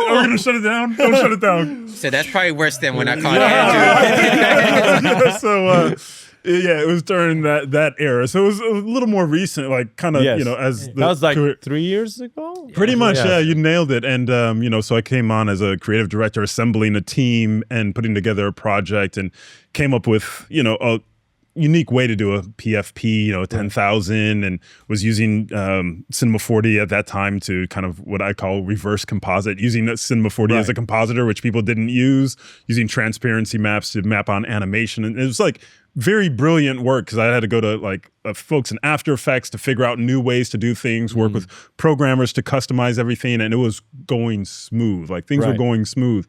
We're gonna shut it down. Don't shut it down. So that's probably worse than when I called Andrew. So yeah, it was during that era. So it was a little more recent, like kind of, you know, as that was like 3 years ago. Pretty much, yeah, you nailed it. And you know, so I came on as a creative director, assembling a team and putting together a project, and came up with, you know, a unique way to do a PFP, you know, 10,000, and was using Cinema 4D at that time to kind of what I call reverse composite, using Cinema 4D as a compositor, which people didn't use, using transparency maps to map on animation. And it was like very brilliant work, because I had to go to like folks in After Effects to figure out new ways to do things, work with programmers to customize everything, and it was going smooth. Like, things were going smooth.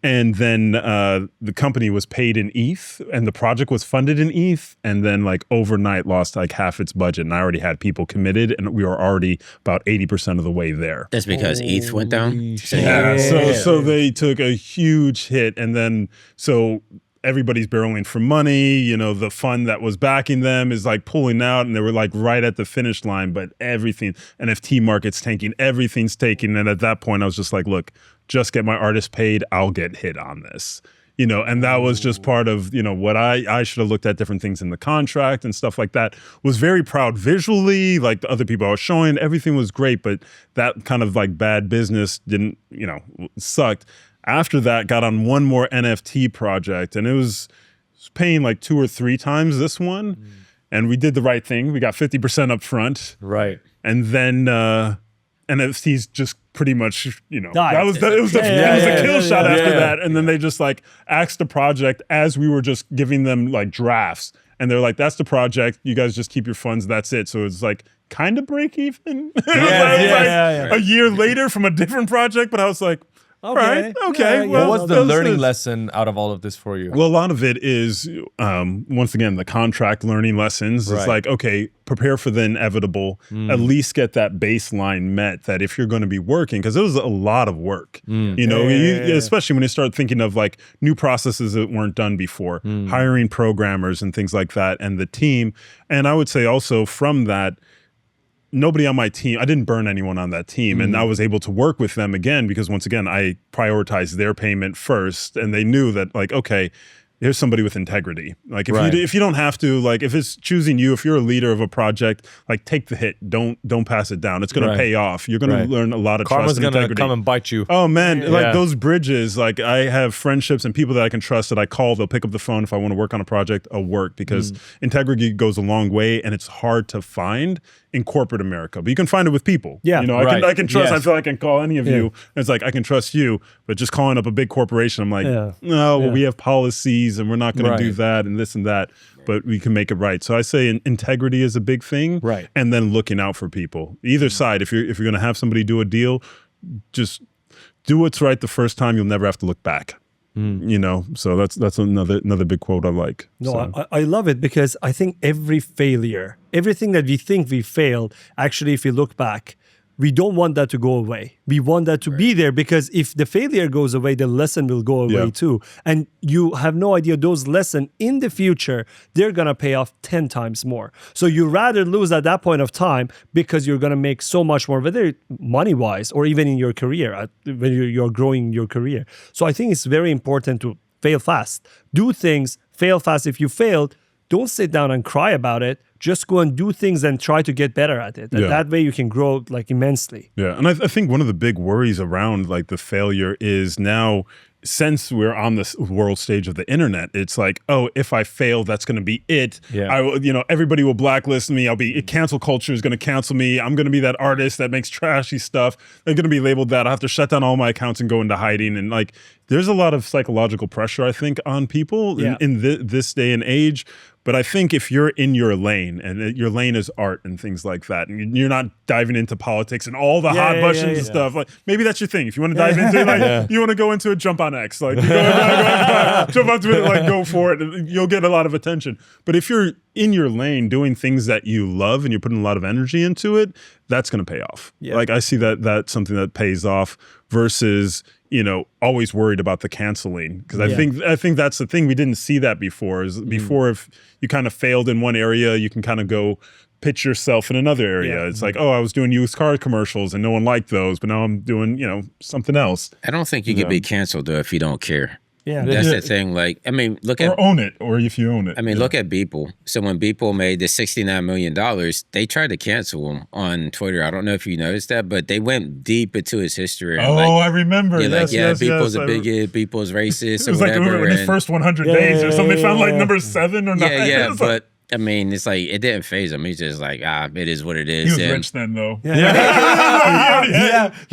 And then the company was paid in ETH, and the project was funded in ETH, and then like overnight lost like half its budget, and I already had people committed, and we were already about 80% of the way there. That's because ETH went down? So they took a huge hit, and then so everybody's barreling for money. You know, the fund that was backing them is like pulling out, and they were like right at the finish line, but everything, NFT market's tanking, everything's taking. And at that point I was just like, look, just get my artist paid, I'll get hit on this. You know, and that was just part of, you know, what I should have looked at different things in the contract and stuff like that. Was very proud visually, like the other people I was showing, everything was great, but that kind of like bad business didn't, you know, sucked. After that, got on one more NFT project, and it was paying like 2 or 3 times this one. And we did the right thing. We got 50% up front. Right. And then NFTs just pretty much, you know, Died. it was a kill shot after that. And then they just like axed the project as we were just giving them like drafts. And they're like, that's the project. You guys just keep your funds. That's it. So it's like kind of break even. A year later from a different project. But I was like, okay. Well, what was the learning lesson out of all of this for you? Well, a lot of it is, once again, the contract learning lessons. It's like, okay, prepare for the inevitable. At least get that baseline met, that if you're going to be working, because it was a lot of work, you know, especially when you start thinking of like new processes that weren't done before, hiring programmers and things like that, and the team. And I would say also from that, nobody on my team, I didn't burn anyone on that team. And I was able to work with them again, because once again, I prioritized their payment first. And they knew that like, okay, here's somebody with integrity. Like if you don't have to, like if it's choosing you, if you're a leader of a project, like take the hit. Don't pass it down. It's going to pay off. You're going to learn a lot of Karma's trust and integrity. gonna come and bite you. Oh man, like those bridges, like I have friendships and people that I can trust that I call, they'll pick up the phone if I want to work on a project, I'll work, because integrity goes a long way, and it's hard to find in corporate America, but you can find it with people. Yeah, you know, I can trust. I feel like I can call any of you. And it's like I can trust you, but just calling up a big corporation, I'm like, no, well, we have policies, and we're not going to do that, and this and that. But we can make it right. So I say integrity is a big thing, and then looking out for people. Either side, if you're going to have somebody do a deal, just do what's right the first time. You'll never have to look back. You know, so that's another big quote I like. No, so. I love it, because I think every failure, everything that we think we failed, actually, if you look back, we don't want that to go away. We want that to be there, because if the failure goes away, the lesson will go away too. And you have no idea, those lessons in the future, they're going to pay off 10 times more. So you rather lose at that point of time, because you're going to make so much more, whether money-wise or even in your career, when you're growing your career. So I think it's very important to fail fast. Do things, fail fast. If you failed, don't sit down and cry about it. Just go and do things and try to get better at it. And that way you can grow like immensely. Yeah, and I think one of the big worries around like the failure is now, since we're on this world stage of the internet, it's like, oh, if I fail, that's going to be it. I will, you know, everybody will blacklist me. Cancel culture is going to cancel me. I'm going to be that artist that makes trashy stuff. They're going to be labeled that. I have to shut down all my accounts and go into hiding. And like, there's a lot of psychological pressure, I think, on people in this day and age. But I think if you're in your lane, and your lane is art and things like that, and you're not diving into politics and all the hot buttons and stuff, like maybe that's your thing. If you want to dive into it, like you want to go into it, jump on X, like you go jump onto it, like go for it, and you'll get a lot of attention. But if you're in your lane doing things that you love and you're putting a lot of energy into it, that's going to pay off. Like I see that's something that pays off versus, you know, always worried about the canceling. Because I think that's the thing. We didn't see that before. Before, if you kind of failed in one area, you can kind of go pitch yourself in another area. It's like, oh, I was doing used car commercials and no one liked those, but now I'm doing, you know, something else. I don't think you can be canceled though if you don't care. Yeah, that's the thing. Like, I mean, look at own it, or if you own it. I mean, look at Beeple. So when Beeple made the $69 million, they tried to cancel him on Twitter. I don't know if you noticed that, but they went deep into his history. Oh, like, I remember. Beeple's a bigot, Beeple's racist, or was whatever. Like in his first 100 days or something. They found like number 7 or 9. But I mean, it's like, it didn't faze him. He's just like, it is what it is. He was rich then, though. He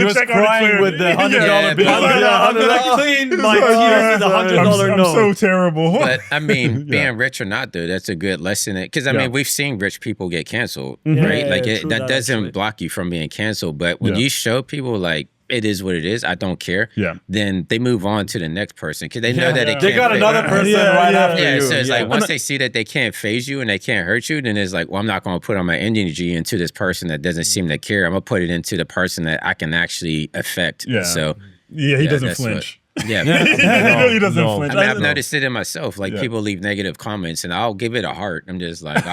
was crying with the $100 bill. I'm gonna clean my tears with the $100 note. I'm so terrible. But I mean, being rich or not, though, that's a good lesson. Because I mean, we've seen rich people get canceled, right? Like that doesn't block you from being canceled. But when you show people like, it is what it is, I don't care. Then they move on to the next person because they know that they got another person right after you. So it's like once they see that they can't phase you and they can't hurt you, then it's like, well, I'm not going to put all my energy into this person that doesn't seem to care. I'm going to put it into the person that I can actually affect. So he doesn't flinch. He doesn't flinch. I mean, I've noticed it in myself. Like people leave negative comments, and I'll give it a heart. I'm just like, pin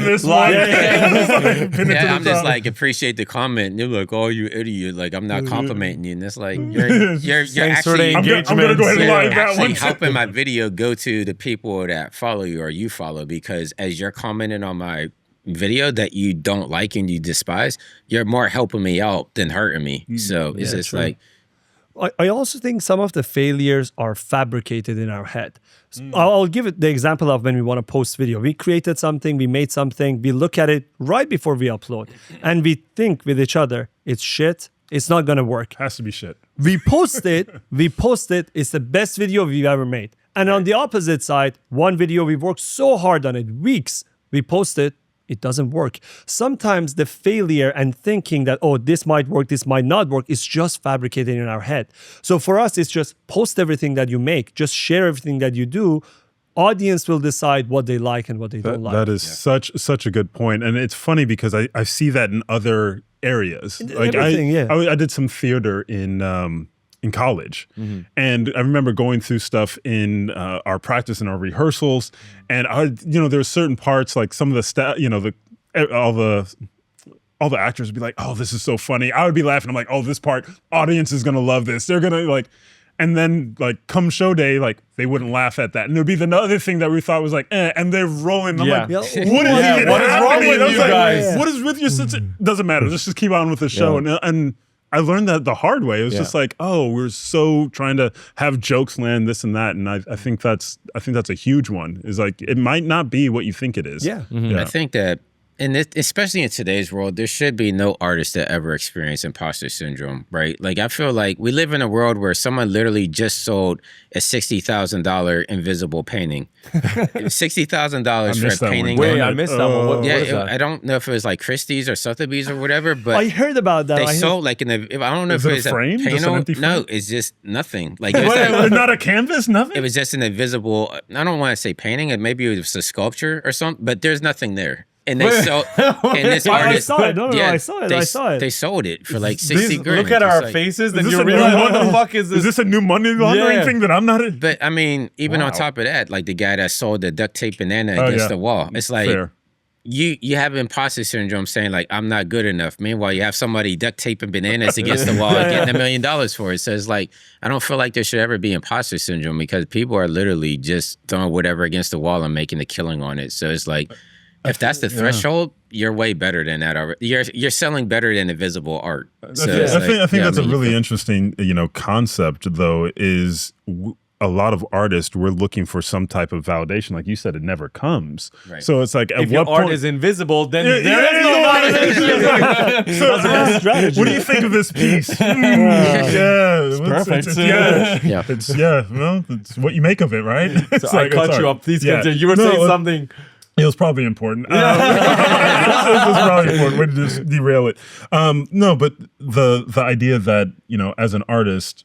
this one. I'm just like, appreciate the comment. And they're like, oh, you idiot! Like I'm not complimenting you, and it's like you're actually I'm gonna go ahead and like that one. Helping my video go to the people that follow you or you follow, because as you're commenting on my video that you don't like and you despise, you're more helping me out than hurting me. So it's just like, I also think some of the failures are fabricated in our head. I'll give it the example of when we want to post video. We created something, we made something, we look at it right before we upload, and we think with each other, it's shit, it's not gonna work. Has to be shit. We post it, it's the best video we've ever made. And on the opposite side, one video we worked so hard on it, weeks, we post it doesn't work. Sometimes the failure and thinking that, oh, this might work, this might not work, is just fabricated in our head. So for us, it's just post everything that you make, just share everything that you do. Audience will decide what they like and what they don't like. That is such a good point. And it's funny because I see that in other areas. Like I did some theater in college. And I remember going through stuff in our practice and our rehearsals. And there were certain parts, like some of the staff, all the actors would be like, oh, this is so funny. I would be laughing. I'm like, oh, this part, audience is going to love this. They're going to like, And then like come show day, like they wouldn't laugh at that. And it would be the other thing that we thought was like, and they're rolling. I'm like, what is even what is wrong happening? with I was you like, guys? what is with you? Doesn't matter. Let's just keep on with the show. And I learned that the hard way. It was just like, oh, we're so trying to have jokes land, this and that. And I think that's a huge one. Is like it might not be what you think it is. Yeah. I think that, and especially in today's world, there should be no artist that ever experience imposter syndrome, right? Like I feel like we live in a world where someone literally just sold a $60,000 invisible painting. $60,000 for a painting. Wait, I missed that one. What is that? I don't know if it was like Christie's or Sotheby's or whatever, but I heard about that. they sold like I don't know if it was a frame? Just an panel. empty frame? No, it's just nothing. Like it was like, Not a canvas, nothing. it was just an invisible. I don't want to say painting. Maybe it was a sculpture or something, but there's nothing there. And they sold. And this I artist, saw it. No, I saw it. I saw it. They sold it for like 60 grand. Look at It's our like, faces, then this you a new realize one? what the fuck is this? Is this a new money laundering thing that I'm not in? But I mean, even on top of that, like the guy that sold the duct tape banana against the wall, it's like Fair. you have imposter syndrome saying like I'm not good enough. Meanwhile, you have somebody duct taping bananas against the wall and getting $1 million for it. So it's like I don't feel like there should ever be imposter syndrome because people are literally just throwing whatever against the wall and making a killing on it. So it's like if that's the threshold, you're way better than that already. You're selling better than invisible art. So I think that's a really interesting, concept though. Is a lot of artists we're looking for some type of validation. Like you said, it never comes. Right. So it's like, at if what your art point is invisible, then there is no validation. So, what do you think of this piece? It's perfect. It's what you make of it, right? So I cut you up. Please continue. You were saying something. It was probably important. It was probably important. Way to just derail it. No, but the idea that, as an artist,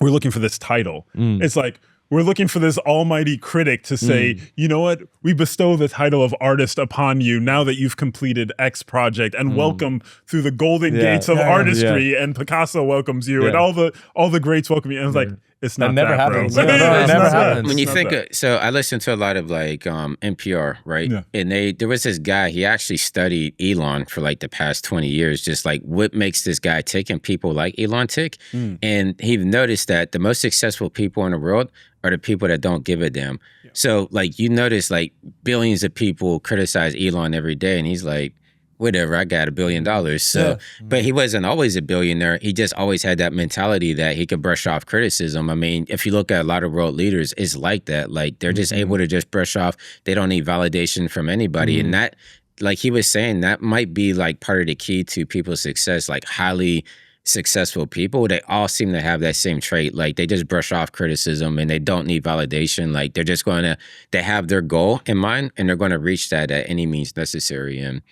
we're looking for this title. It's like, we're looking for this almighty critic to say, you know what? We bestow the title of artist upon you now that you've completed X project and welcome through the golden gates of artistry and Picasso welcomes you and all the greats welcome you. And it's like, it's not never that, happens. bro. It never It's not happens. when you It's think not so I listen to a lot of like NPR, right? Yeah. And there was this guy, he actually studied Elon for like the past 20 years, just like what makes this guy tick and people like Elon tick. And he noticed that the most successful people in the world are the people that don't give a damn. So like you notice like billions of people criticize Elon every day and he's like, whatever, I got $1 billion. So, but he wasn't always a billionaire. He just always had that mentality that he could brush off criticism. I mean, if you look at a lot of world leaders, it's like that. Like they're just able to just brush off. They don't need validation from anybody. And that, like he was saying, that might be like part of the key to people's success, like highly successful people. They all seem to have that same trait. Like they just brush off criticism and they don't need validation. Like they're just they have their goal in mind and they're going to reach that at any means necessary. And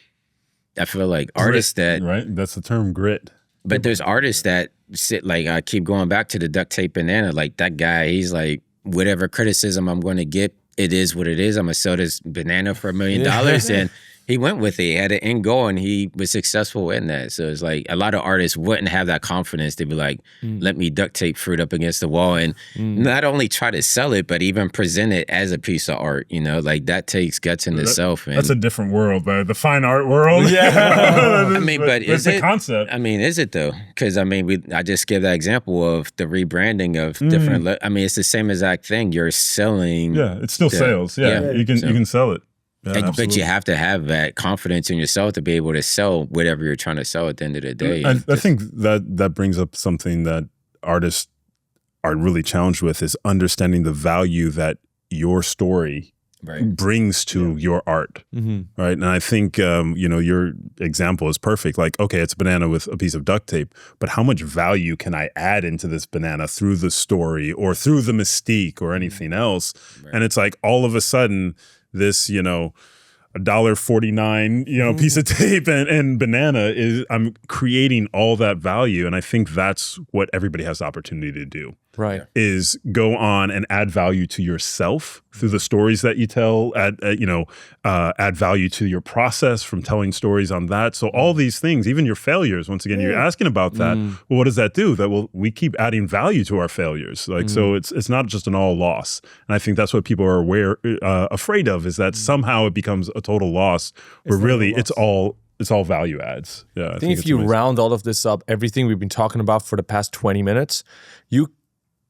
I feel like artists that right. That's the term, grit. But there's artists that sit like I keep going back to the duct tape banana. Like that guy, he's like, whatever criticism I'm going to get, it is what it is. I'm gonna sell this banana for $1 million, and he went with it. He had an end goal, and he was successful in that. So it's like a lot of artists wouldn't have that confidence to be like, let me duct tape fruit up against the wall and not only try to sell it, but even present it as a piece of art. Like that takes guts in itself. And That's a different world, the fine art world. I mean, but is it's it a concept? I mean, is it though? Because I mean, I just give that example of the rebranding of different. I mean, it's the same exact thing. You're selling. Yeah, it's still sales. Yeah, you can sell it. Yeah, but you have to have that confidence in yourself to be able to sell whatever you're trying to sell at the end of the day. I think that brings up something that artists are really challenged with is understanding the value that your story brings to your art, right? And I think your example is perfect. Like, okay, it's a banana with a piece of duct tape, but how much value can I add into this banana through the story or through the mystique or anything else? And it's like all of a sudden this, $1.49, piece of tape and banana I'm creating all that value. And I think that's what everybody has the opportunity to do. Right. Is go on and add value to yourself through the stories that you tell, add value to your process from telling stories on that. So all these things, even your failures, once again, you're asking about that. Well, what does that do? We keep adding value to our failures. Like, so it's not just an all loss. And I think that's what people are afraid of is that somehow it becomes a total loss where really it's all value adds. Yeah. I think if you round all of this up, everything we've been talking about for the past 20 minutes, you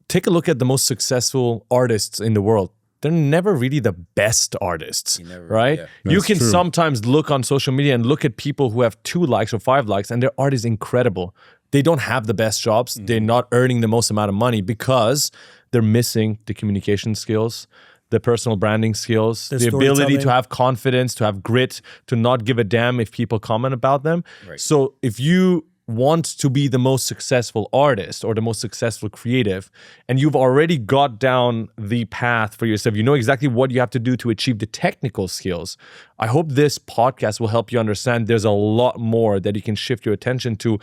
take a look at the most successful artists in the world. They're never really the best artists, right? Yeah. You That's can true. sometimes look on social media and look at people who have 2 likes or 5 likes and their art is incredible. They don't have the best jobs. They're not earning the most amount of money because they're missing the communication skills, the personal branding skills, the ability to have confidence, to have grit, to not give a damn if people comment about them. Right. So if you want to be the most successful artist or the most successful creative, and you've already got down the path for yourself, you know exactly what you have to do to achieve the technical skills. I hope this podcast will help you understand there's a lot more that you can shift your attention to,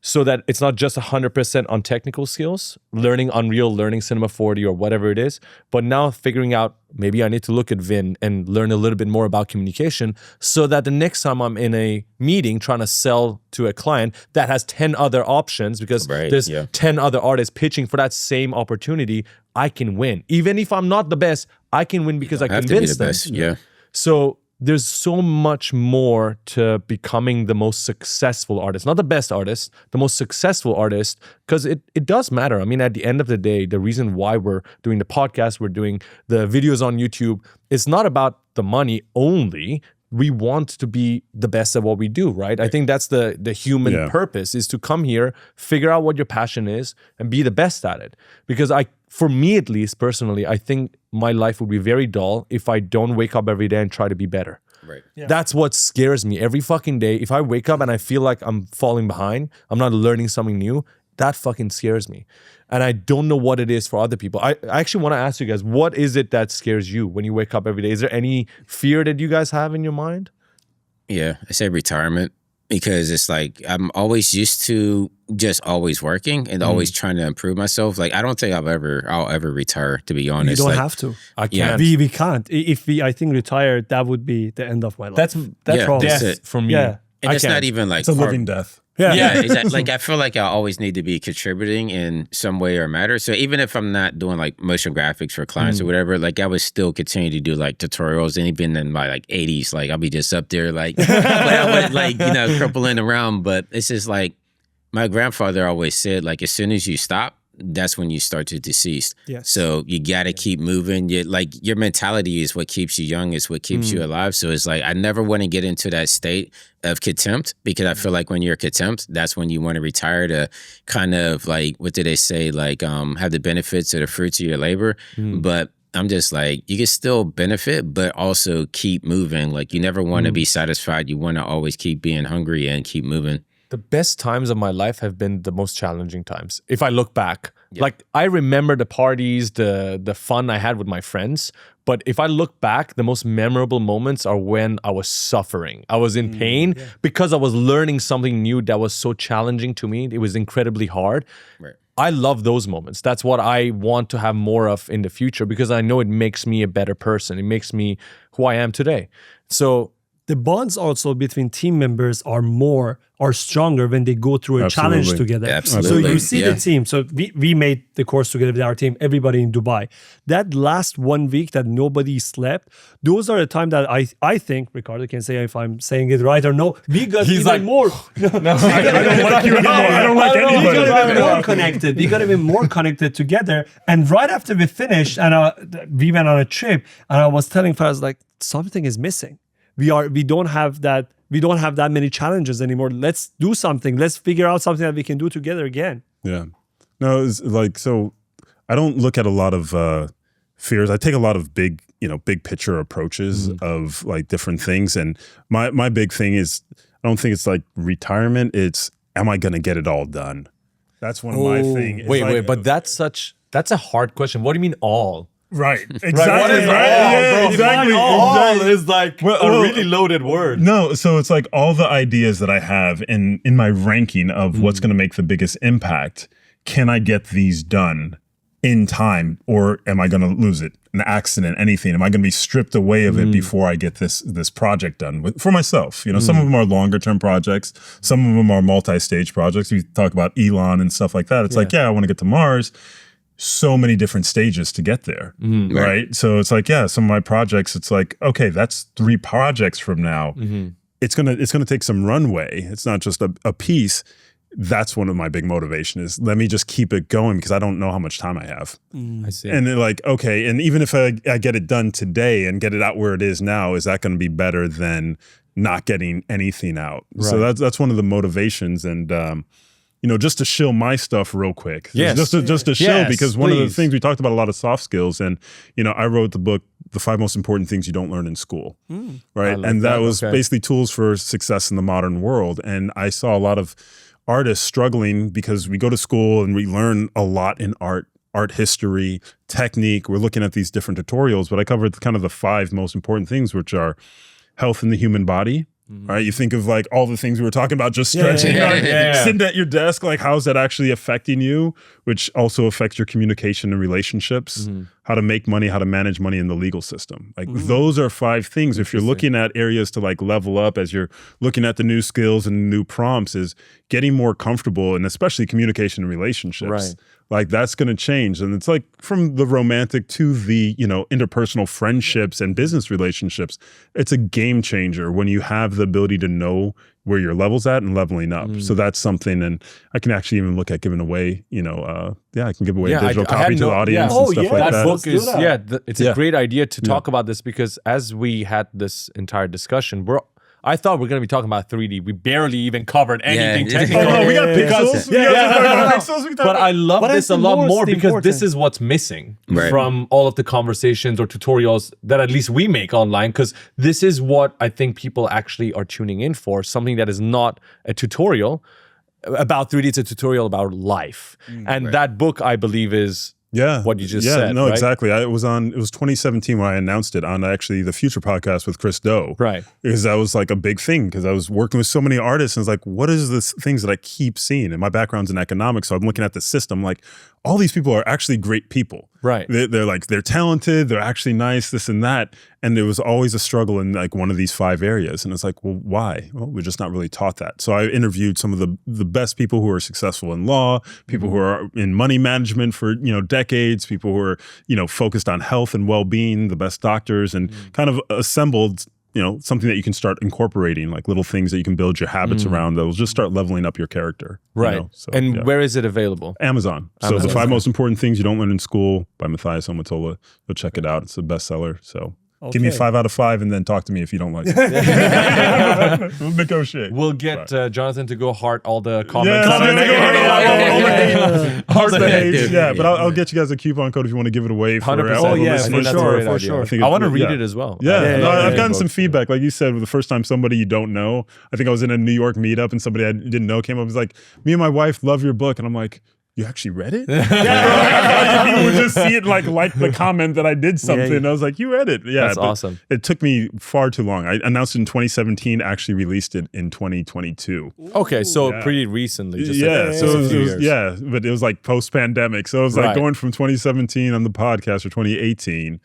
so that it's not just 100% on technical skills, learning Unreal, learning Cinema 4D or whatever it is, but now figuring out maybe I need to look at Vin and learn a little bit more about communication so that the next time I'm in a meeting trying to sell to a client that has 10 other options because there's 10 other artists pitching for that same opportunity, I can win. Even if I'm not the best, I can win because I convinced them. Yeah. So there's so much more to becoming the most successful artist, not the best artist, the most successful artist, because it does matter. I mean, at the end of the day, the reason why we're doing the podcast, we're doing the videos on YouTube, it's not about the money only. We want to be the best at what we do, right? I think that's the human purpose, is to come here, figure out what your passion is, and be the best at it. Because for me at least, personally, I think my life would be very dull if I don't wake up every day and try to be better. Right. Yeah. That's what scares me every fucking day. If I wake up and I feel like I'm falling behind, I'm not learning something new, that fucking scares me. And I don't know what it is for other people. I actually want to ask you guys, what is it that scares you when you wake up every day? Is there any fear that you guys have in your mind? Yeah, I say retirement, because it's like I'm always used to just always working and always trying to improve myself. Like I don't think I'll ever retire, to be honest. You don't like, have to. I can't. We can't. If we, I think, retire, that would be the end of my life. That's death for me. Yeah. And it's not even like It's a living death. Yeah, exactly. Like I feel like I always need to be contributing in some way or matter. So even if I'm not doing like motion graphics for clients or whatever, like I would still continue to do like tutorials. And even in my like 80s, like I'll be just up there like, crippling around. But it's just like my grandfather always said, like as soon as you stop, that's when you start to decease. Yes. So you got to keep moving. Your mentality is what keeps you young, is what keeps you alive. So it's like I never want to get into that state of contempt, because I feel like when you're contempt, that's when you want to retire to kind of like, what do they say? Like have the benefits of the fruits of your labor. But I'm just like, you can still benefit, but also keep moving. Like you never want to be satisfied. You want to always keep being hungry and keep moving. The best times of my life have been the most challenging times. If I look back, like I remember the parties, the fun I had with my friends. But if I look back, the most memorable moments are when I was suffering. I was in pain because I was learning something new that was so challenging to me. It was incredibly hard. Right. I love those moments. That's what I want to have more of in the future, because I know it makes me a better person. It makes me who I am today. So the bonds also between team members are stronger when they go through a challenge together. Absolutely. So you see the team. So we made the course together with our team, everybody in Dubai. That last 1 week that nobody slept, those are the time that I think, Ricardo can say if I'm saying it right or no, we got more. I don't like you anymore. I don't like anybody. We got even more connected. We got even more connected together. And right after we finished, and we went on a trip, and I was telling Faraz, like, something is missing. We don't have that many challenges anymore. Let's do something. Let's figure out something that we can do together again. Yeah. No, it's like, so I don't look at a lot of fears. I take a lot of big picture approaches of like different things. And my big thing is, I don't think it's like retirement. It's, am I going to get it all done? That's one of my things. Wait, but that's a hard question. What do you mean all? Right. Exactly. What is right? all, Yeah, bro? exactly. All is like a really loaded word. No, so it's like all the ideas that I have in my ranking of what's going to make the biggest impact. Can I get these done in time, or am I going to lose it? An accident, anything? Am I going to be stripped away of it before I get this project done for myself? Some of them are longer term projects. Some of them are multi-stage projects. We talk about Elon and stuff like that. It's like, I want to get to Mars. So many different stages to get there, right? So it's like, some of my projects, it's like, okay, that's 3 projects from now. It's gonna take some runway. It's not just a piece. that's one of my big motivation is let me just keep it going because I don't know how much time I have. I see. And they're like, okay, and even if I get it done today and get it out where it is now, is that going to be better than not getting anything out? Right. So that's one of the motivations. And just to shill my stuff real quick. Yes. Just to shill, because one of the things we talked about a lot of soft skills, and I wrote the book, The 5 Most Important Things You Don't Learn in School, right? And that was basically tools for success in the modern world. And I saw a lot of artists struggling because we go to school and we learn a lot in art history, technique. We're looking at these different tutorials, but I covered kind of the 5 most important things, which are health in the human body. Right, you think of like all the things we were talking about, just stretching, sitting at your desk, like how's that actually affecting you, which also affects your communication and relationships, how to make money, how to manage money in the legal system. Like those are 5 things. If you're looking at areas to like level up as you're looking at the new skills and new prompts, is getting more comfortable, and especially communication and relationships. Right. Like that's going to change. And it's like from the romantic to the, interpersonal friendships and business relationships, it's a game changer when you have the ability to know where your level's at and leveling up. So that's something, and I can actually even look at giving away, I can give away a digital copy to the audience and stuff like that. That book is, it's a great idea to talk about this, because as we had this entire discussion, I thought we were going to be talking about 3D. We barely even covered anything technical. Oh, no, we got pixels. But I love this a lot more because this is what's missing from all of the conversations or tutorials that at least we make online, because this is what I think people actually are tuning in for, something that is not a tutorial about 3D. It's a tutorial about life. And that book, I believe, is what you just said. No, right? exactly. It was 2017 when I announced it on actually the Future podcast with Chris Do. Right. Because that was like a big thing, because I was working with so many artists and it's like, what is this things that I keep seeing? And my background's in economics, so I'm looking at the system like, all these people are actually great people. Right. They're talented, they're actually nice, this and that. And there was always a struggle in like one of these 5 areas. And it's like, well, why? Well, we're just not really taught that. So I interviewed some of the best people who are successful in law, people who are in money management for, decades, people who are, focused on health and well-being, the best doctors, and kind of assembled something that you can start incorporating, like little things that you can build your habits around that will just start leveling up your character. Right. So, and where is it available? Amazon. So The 5 Most Important Things You Don't Learn in School by Mathias Omotola. Go check it out. It's a bestseller. So give me 5 out of 5 and then talk to me if you don't like it. We'll negotiate. We'll get Jonathan to go heart all the comments. Heart the hate. Yeah, but I'll get you guys a coupon code if you want to give it away. For 100%. all the Yeah, listeners. for sure. I want to read it as well. I've gotten some feedback. Like you said, the first time somebody you don't know, I think I was in a New York meetup and somebody I didn't know came up and was like, me and my wife love your book. And I'm like, you actually read it? People would just see it like the comment that I did something. And I was like, you read it. Yeah, that's awesome. It took me far too long. I announced it in 2017, actually released it in 2022. Okay, so pretty recently. Just but it was like post-pandemic. So it was like going from 2017 on the podcast or 2018.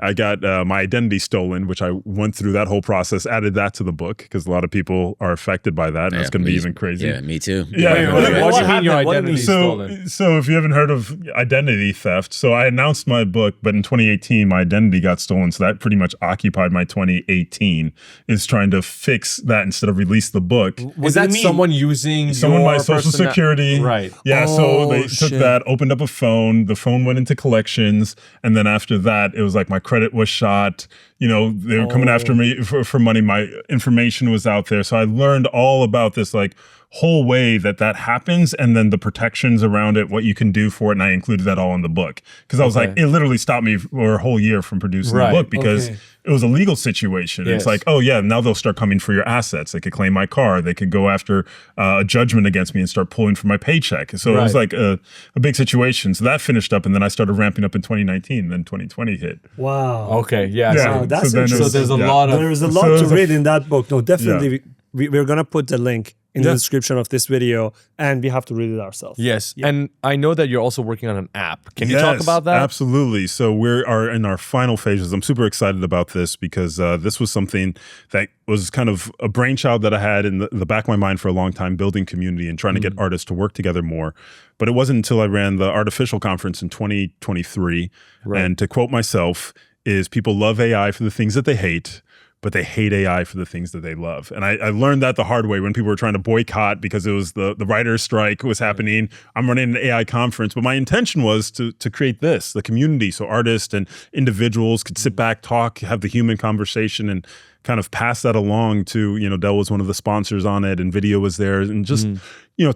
I got my identity stolen, which I went through that whole process, added that to the book because a lot of people are affected by that. And it's going to be even crazy. Yeah, me too. What do you mean your identity stolen? So if you haven't heard of identity theft, so I announced my book, but in 2018, my identity got stolen. So that pretty much occupied my 2018, is trying to fix that instead of release the book. Is that someone using my social security? Right. Yeah, so they took that, opened up a phone, the phone went into collections, and then after that, it was like my credit was shot. They were coming after me for money. My information was out there. So I learned all about this like whole way that happens, and then the protections around it, what you can do for it. And I included that all in the book because I was like, it literally stopped me for a whole year from producing the book because it was a legal situation. Yes. It's like, oh yeah, now they'll start coming for your assets. They could claim my car. They could go after a judgment against me and start pulling for my paycheck. So it was like a big situation. So that finished up, and then I started ramping up in 2019. Then 2020 hit. Wow. Okay. Yeah. So that's interesting. So there's a lot of there's a lot to read in that book. No, definitely. We're gonna put the link in the description of this video, and we have to read it ourselves. Yes. And I know that you're also working on an app. Can you talk about that? Absolutely. So we are in our final phases. I'm super excited about this because this was something that was kind of a brainchild that I had in the back of my mind for a long time, building community and trying to get artists to work together more. But it wasn't until I ran the Artificial Conference in 2023. And to quote myself, is people love AI for the things that they hate, but they hate AI for the things that they love. And I learned that the hard way when people were trying to boycott because it was the writer's strike was happening. I'm running an AI conference, but my intention was to create this, the community, so artists and individuals could sit back, talk, have the human conversation, and kind of pass that along to, Dell was one of the sponsors on it, and Video was there, and just,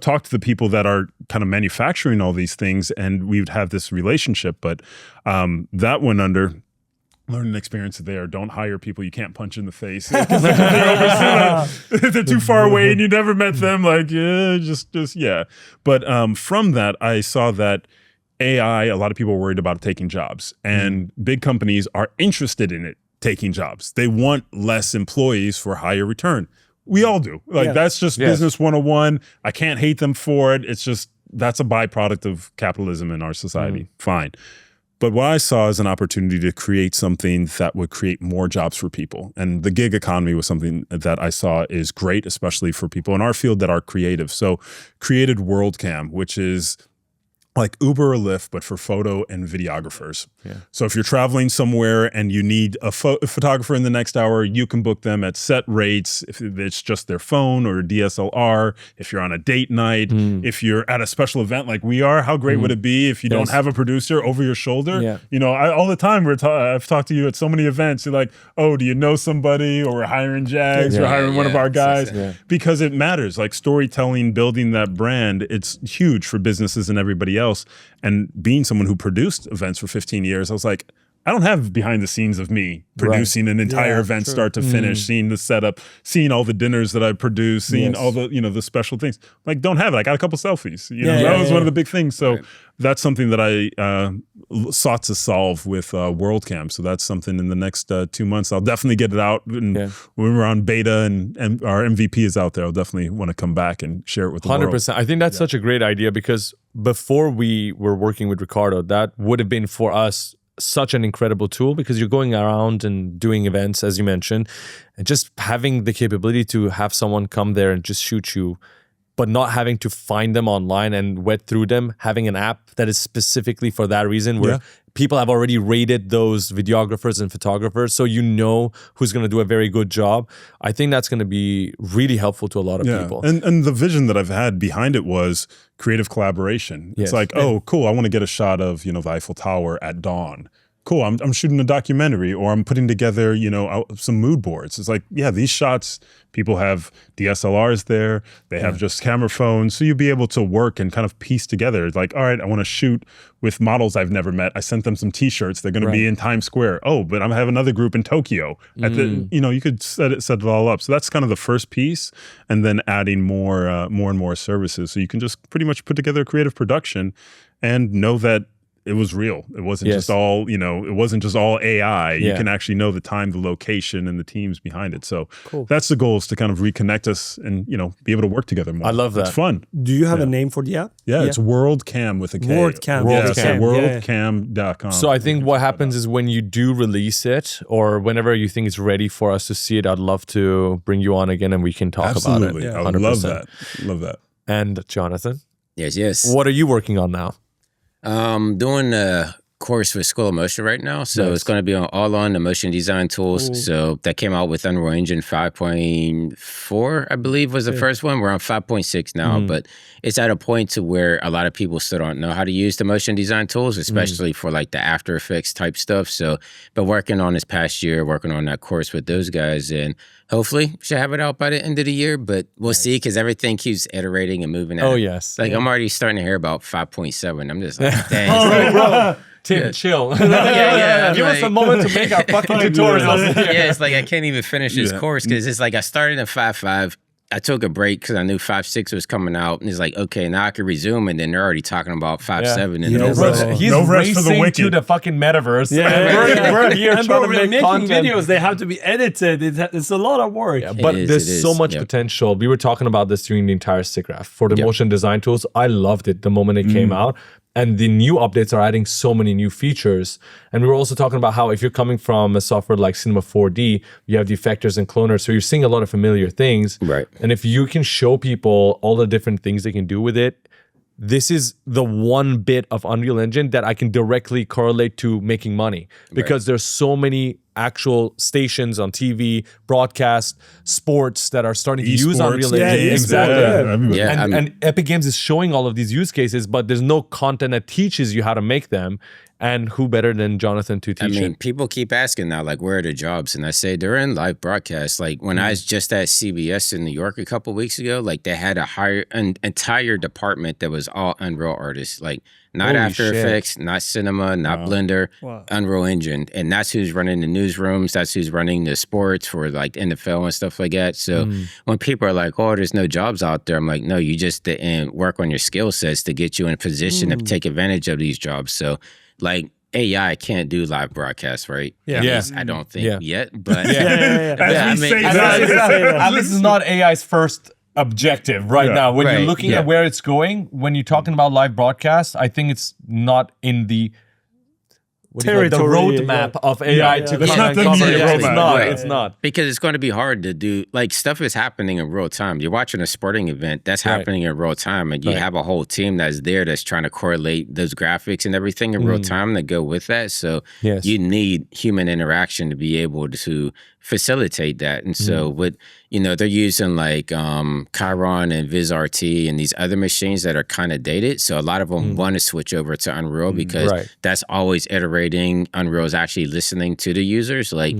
talk to the people that are kind of manufacturing all these things, and we would have this relationship. But that went under. Learning experience there. Don't hire people you can't punch in the face. They're too far away and you never met them. Like, yeah, just yeah. But from that, I saw that AI, a lot of people are worried about taking jobs, and big companies are interested in it taking jobs. They want less employees for higher return. We all do. Like, that's just business 101. I can't hate them for it. It's just, that's a byproduct of capitalism in our society. Fine. But what I saw is an opportunity to create something that would create more jobs for people. And the gig economy was something that I saw is great, especially for people in our field that are creative. So created WorldCam, which is like Uber or Lyft, but for photo and videographers. Yeah. So if you're traveling somewhere and you need a photographer in the next hour, you can book them at set rates. If it's just their phone or DSLR, if you're on a date night, if you're at a special event like we are, how great would it be if you don't have a producer over your shoulder? Yeah. All the time I've talked to you at so many events. You're like, oh, do you know somebody? Or we're hiring Jags, we're hiring one of our guys. Because it matters. Like storytelling, building that brand, it's huge for businesses and everybody else. And being someone who produced events for 15 years, I was like, I don't have behind the scenes of me producing an entire event start to finish, seeing the setup, seeing all the dinners that I produced, seeing all the, the special things. Like, don't have it. I got a couple selfies. That was one of the big things. So that's something that I sought to solve with WorldCam. So that's something in the next 2 months. I'll definitely get it out. And when we're on beta and our MVP is out there, I'll definitely want to come back and share it with the 100%. World. I think that's such a great idea, because before we were working with Ricardo, that would have been for us such an incredible tool, because you're going around and doing events, as you mentioned, and just having the capability to have someone come there and just shoot you, but not having to find them online and wet through them, having an app that is specifically for that reason, where people have already rated those videographers and photographers, so you know who's going to do a very good job. I think that's going to be really helpful to a lot of people. And the vision that I've had behind it was creative collaboration. It's like, oh, cool, I want to get a shot of, the Eiffel Tower at dawn. Cool, I'm shooting a documentary, or I'm putting together, some mood boards. It's like, these shots, people have DSLRs there, they have just camera phones, so you'll be able to work and kind of piece together. It's like, all right, I want to shoot with models I've never met. I sent them some t-shirts. They're going to be in Times Square. Oh, but I have another group in Tokyo. At the, you could set it all up. So that's kind of the first piece, and then adding more and more services. So you can just pretty much put together a creative production and know that it was real. It wasn't just all, it wasn't just all AI. You can actually know the time, the location, and the teams behind it. So that's the goal, is to kind of reconnect us and, be able to work together more. I love that. It's fun. Do you have a name for the app? Yeah, it's WorldCam with a K. WorldCam. So WorldCam.com. So I think what happens is when you do release it, or whenever you think it's ready for us to see it, I'd love to bring you on again and we can talk about it. Absolutely. I would love that. Love that. And Jonathan? Yes. What are you working on now? Doing a course with School of Motion right now. So it's going to be all on the motion design tools. So that came out with Unreal Engine 5.4, I believe was the first one. We're on 5.6 now, but it's at a point to where a lot of people still don't know how to use the motion design tools, especially for like the After Effects type stuff. So, but working on this past year, working on that course with those guys, and hopefully should have it out by the end of the year, but we'll see, because everything keeps iterating and moving out. Oh, yes. Like I'm already starting to hear about 5.7. I'm just like, dang. Bro. Tim, chill. Give us a moment to make our fucking tutorials. It's like I can't even finish this course, because it's like I started in 5.5. I took a break because I knew 5.6 was coming out, and it's like, okay, now I can resume, and then they're already talking about 5.7. And he's racing to the fucking metaverse. We're here trying to make making content. videos. They have to be edited. It's a lot of work. Yeah, but there's so much potential. We were talking about this during the entire SIGGRAPH. For the motion design tools, I loved it the moment it came out. And the new updates are adding so many new features. And we were also talking about how if you're coming from a software like Cinema 4D, you have the effectors and cloners. So you're seeing a lot of familiar things. Right. And if you can show people all the different things they can do with it, this is the one bit of Unreal Engine that I can directly correlate to making money, because there's so many actual stations on TV, broadcast, sports that are starting to use Unreal Engine. Yeah, exactly. Yeah, And Epic Games is showing all of these use cases, but there's no content that teaches you how to make them. And who better than Jonathan to teach it? People keep asking now, like, where are the jobs? And I say they're in live broadcast. Like when I was just at CBS in New York a couple weeks ago, like they had an entire department that was all Unreal artists, like not Holy After shit. Effects, not Cinema, not Blender, Unreal Engine. And that's who's running the newsrooms. That's who's running the sports for like NFL and stuff like that. So when people are like, oh, there's no jobs out there, I'm like, no, you just didn't work on your skill sets to get you in a position to take advantage of these jobs. So like AI can't do live broadcasts, right? Yeah. At Yeah. least I don't think Yeah. yet, but As we say that, At least it's not AI's first objective right now. When you're Right, looking yeah. at where it's going, when you're talking about live broadcasts, I think it's not in the the Territory, roadmap of AI to That's come not and the cover it. immediate It's roadmap. not. Right. It's not. because it's going to be hard to do, like stuff is happening in real time. You're watching a sporting event that's happening in real time, and you have a whole team that's there that's trying to correlate those graphics and everything in real time to go with that. So Yes. you need human interaction to be able to facilitate that. And so with, they're using like Chiron and VizRT and these other machines that are kind of dated. So a lot of them want to switch over to Unreal because that's always iterating. Unreal is actually listening to the users. Like,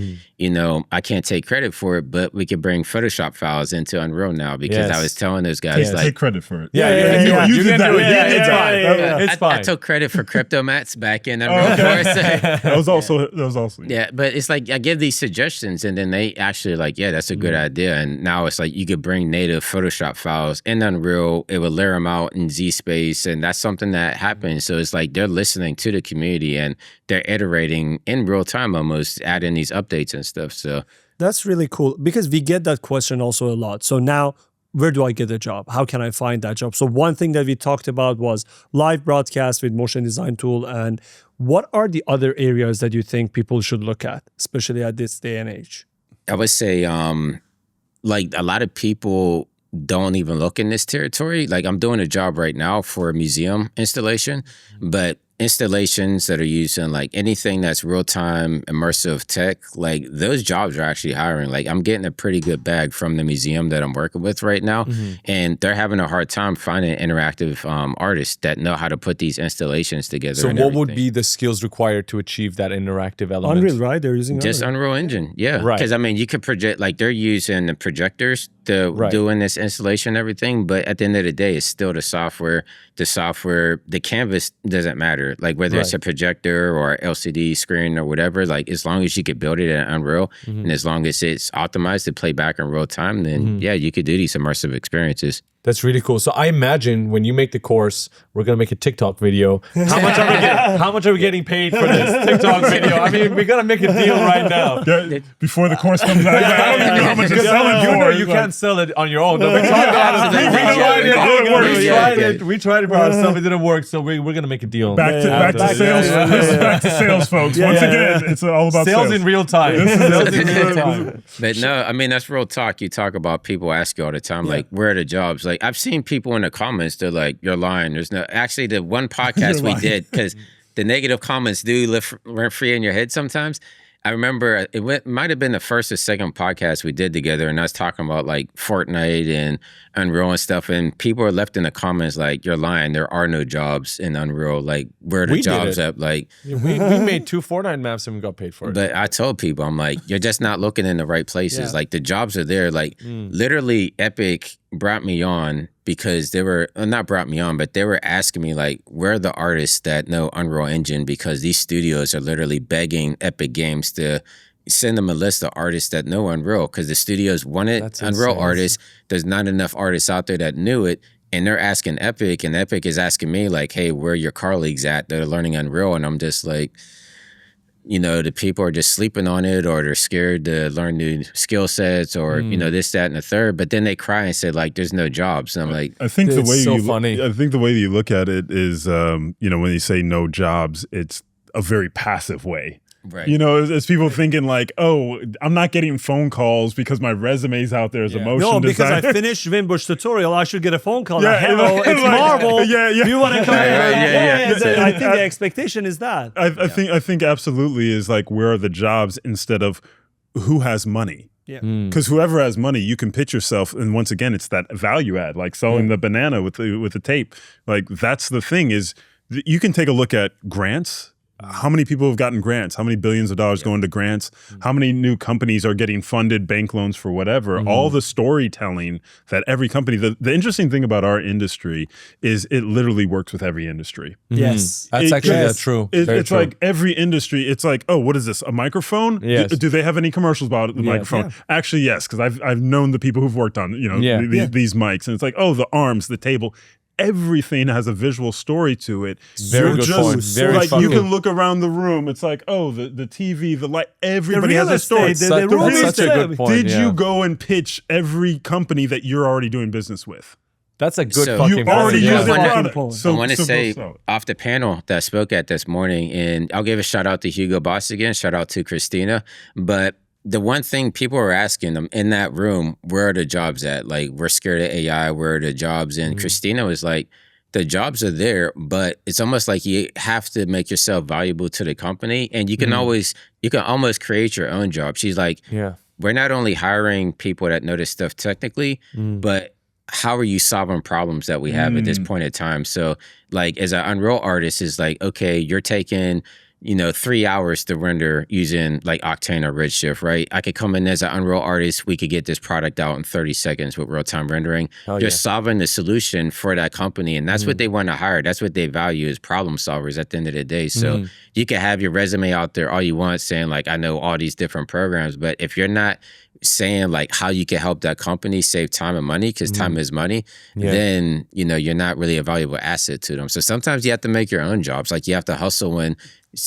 I can't take credit for it, but we could bring Photoshop files into Unreal now because I was telling those guys like, take credit for it. You did can that. do it. You Yeah, did it's that. fine. It's I fine. took credit for Cryptomats back in Unreal. That was also Yeah, but it's like I give these suggestions and then they actually like, yeah, that's a good idea. And now it's like you could bring native Photoshop files in Unreal. It would layer them out in Z space, and that's something that happens. So it's like they're listening to the community and they're iterating in real time, almost adding these updates and stuff. So That's really cool because we get that question also a lot. So now, where do I get a job? How can I find that job? So one thing that we talked about was live broadcast with motion design tool. And what are the other areas that you think people should look at, especially at this day and age? I would say, like a lot of people don't even look in this territory. Like I'm doing a job right now for a museum installation, but installations that are using like anything that's real-time immersive tech, like those jobs are actually hiring. Like I'm getting a pretty good bag from the museum that I'm working with right now, and they're having a hard time finding interactive artists that know how to put these installations together. So and what would everything. be the skills required to achieve that interactive element? Unreal, right? They're using Just Unreal. Unreal Engine, yeah. Right. Because I mean, you could project, like they're using the projectors to doing this installation and everything, but at the end of the day, it's still the software. The canvas doesn't matter. Like whether it's a projector or LCD screen or whatever, like as long as you could build it in Unreal and as long as it's optimized to play back in real time, then yeah, you could do these immersive experiences. That's really cool. So I imagine when you make the course, we're gonna make a TikTok video. How much are we getting paid for this TikTok video? I mean, we're gonna make a deal right now. Before the course comes out, I don't even know how much to sell it for. You can't sell it on your own. No, we tried it for ourselves. It didn't work, so we're gonna make a deal. Back to sales. This is back to sales, folks. Once again, it's all about Sales in real time. Sales in real time. But no, I mean, that's real talk. You talk about people ask you all the time, like, where are the jobs? Like, I've seen people in the comments, they're like, you're lying. There's no, actually, the one podcast we did, because the negative comments do live rent free in your head sometimes. I remember it might have been the first or second podcast we did together, and I was talking about like Fortnite and Unreal and stuff, and people are left in the comments like, you're lying. There are no jobs in Unreal. Like, where are the jobs at? Like, we made 2 Fortnite maps and we got paid for it. But I told people, I'm like, you're just not looking in the right places. Like, the jobs are there. Like, literally, Epic brought me on because they were, not brought me on, but they were asking me, like, where are the artists that know Unreal Engine? Because these studios are literally begging Epic Games to send them a list of artists that know Unreal, because the studios wanted Unreal artists. There's not enough artists out there that knew it. And they're asking Epic, and Epic is asking me, like, hey, where are your colleagues at that are learning Unreal? And I'm just like, you know, the people are just sleeping on it, or they're scared to learn new skill sets, or, you know, this, that, and the third. But then they cry and say, like, there's no jobs. And I'm like, I think the way so you funny. I think the way you look at it is, you know, when you say no jobs, it's a very passive way. Right. You know, it's people thinking like, oh, I'm not getting phone calls because my resume's out there as a motion No, because designer. I finished Winbush tutorial, I should get a phone call. Yeah, Like, hello, like- it's like- Marvel. yeah, yeah. Do you want to come? Yeah. I think the expectation is that. I think absolutely is like, where are the jobs instead of who has money? Yeah. Because whoever has money, you can pitch yourself, and once again, it's that value add, like selling the banana with the tape. Like that's the thing is, you can take a look at grants. How many people have gotten grants? How many billions of dollars going to grants? How many new companies are getting funded bank loans for whatever? All the storytelling that every company, the interesting thing about our industry is it literally works with every industry. Yes. That's actually Yes. true. It's like every industry, it's like, oh, what is this, a microphone? Yes. Do they have any commercials about the microphone? Actually, yes, because I've known the people who've worked on these mics, and it's like, oh, the arms, the table. Everything has a visual story to it. Very good point. Very like you fucking- can look around the room. It's like, oh, the TV, the light. Everybody has a story. That's such a good point. Did yeah. you go and pitch every company that you're already doing business with? That's a good So- fucking You already point. Yeah. used their I product. wanna- So, I want to so say go sell it. off the panel that I spoke at this morning, and I'll give a shout out to Hugo Boss again, shout out to Christina. But the one thing people are asking them in that room, where are the jobs at? Like, we're scared of AI, where are the jobs? And Christina was like, the jobs are there, but it's almost like you have to make yourself valuable to the company, and you can almost create your own job. She's like, Yeah. we're not only hiring people that know this stuff technically, but how are you solving problems that we have at this point in time? So like as an Unreal artist is like, okay, you're taking, 3 hours to render using like Octane or Redshift, right? I could come in as an Unreal artist. We could get this product out in 30 seconds with real-time rendering. You're solving the solution for that company, and that's what they want to hire. That's what they value is problem solvers at the end of the day. So you can have your resume out there all you want saying like, I know all these different programs, but if you're not saying like how you can help that company save time and money, because time is money, then, you're not really a valuable asset to them. So sometimes you have to make your own jobs. Like you have to hustle when,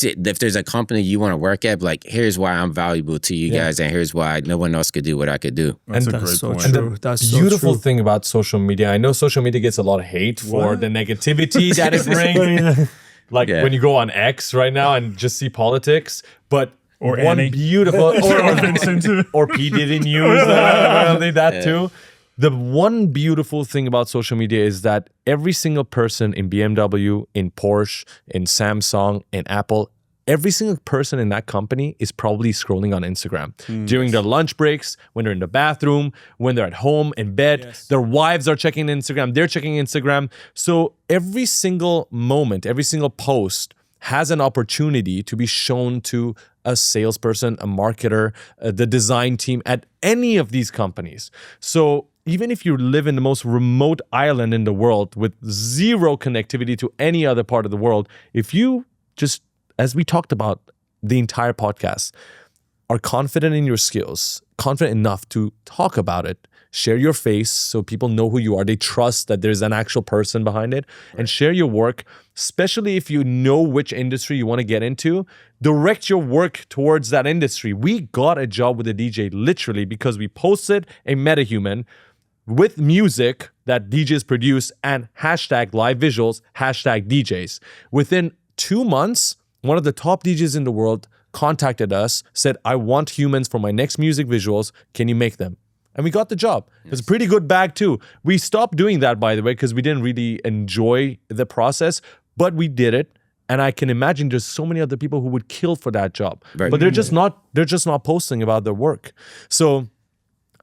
if there's a company you want to work at, like, here's why I'm valuable to you guys, and here's why no one else could do what I could do. That's a That's great so point. true. And the That's so beautiful true. thing about social media, I know social media gets a lot of hate for the negativity that it brings. Like when you go on X right now and just see politics, but Or one Annie. beautiful Or Vincent. or P Diddy News, apparently that too. The one beautiful thing about social media is that every single person in BMW, in Porsche, in Samsung, in Apple, every single person in that company is probably scrolling on Instagram during their lunch breaks, when they're in the bathroom, when they're at home, in bed. Their wives are checking Instagram. They're checking Instagram. So every single moment, every single post has an opportunity to be shown to a salesperson, a marketer, the design team at any of these companies. So even if you live in the most remote island in the world with zero connectivity to any other part of the world, if you just, as we talked about the entire podcast, are confident in your skills, confident enough to talk about it, share your face so people know who you are, they trust that there's an actual person behind it, and share your work, especially if you know which industry you want to get into, direct your work towards that industry. We got a job with a DJ literally because we posted a MetaHuman with music that DJs produce and hashtag live visuals, hashtag DJs. Within 2 months, one of the top DJs in the world contacted us, said, I want humans for my next music visuals. Can you make them? And we got the job. It was a pretty good bag too. We stopped doing that, by the way, because we didn't really enjoy the process, but we did it. And I can imagine there's so many other people who would kill for that job, but they're just not posting about their work. So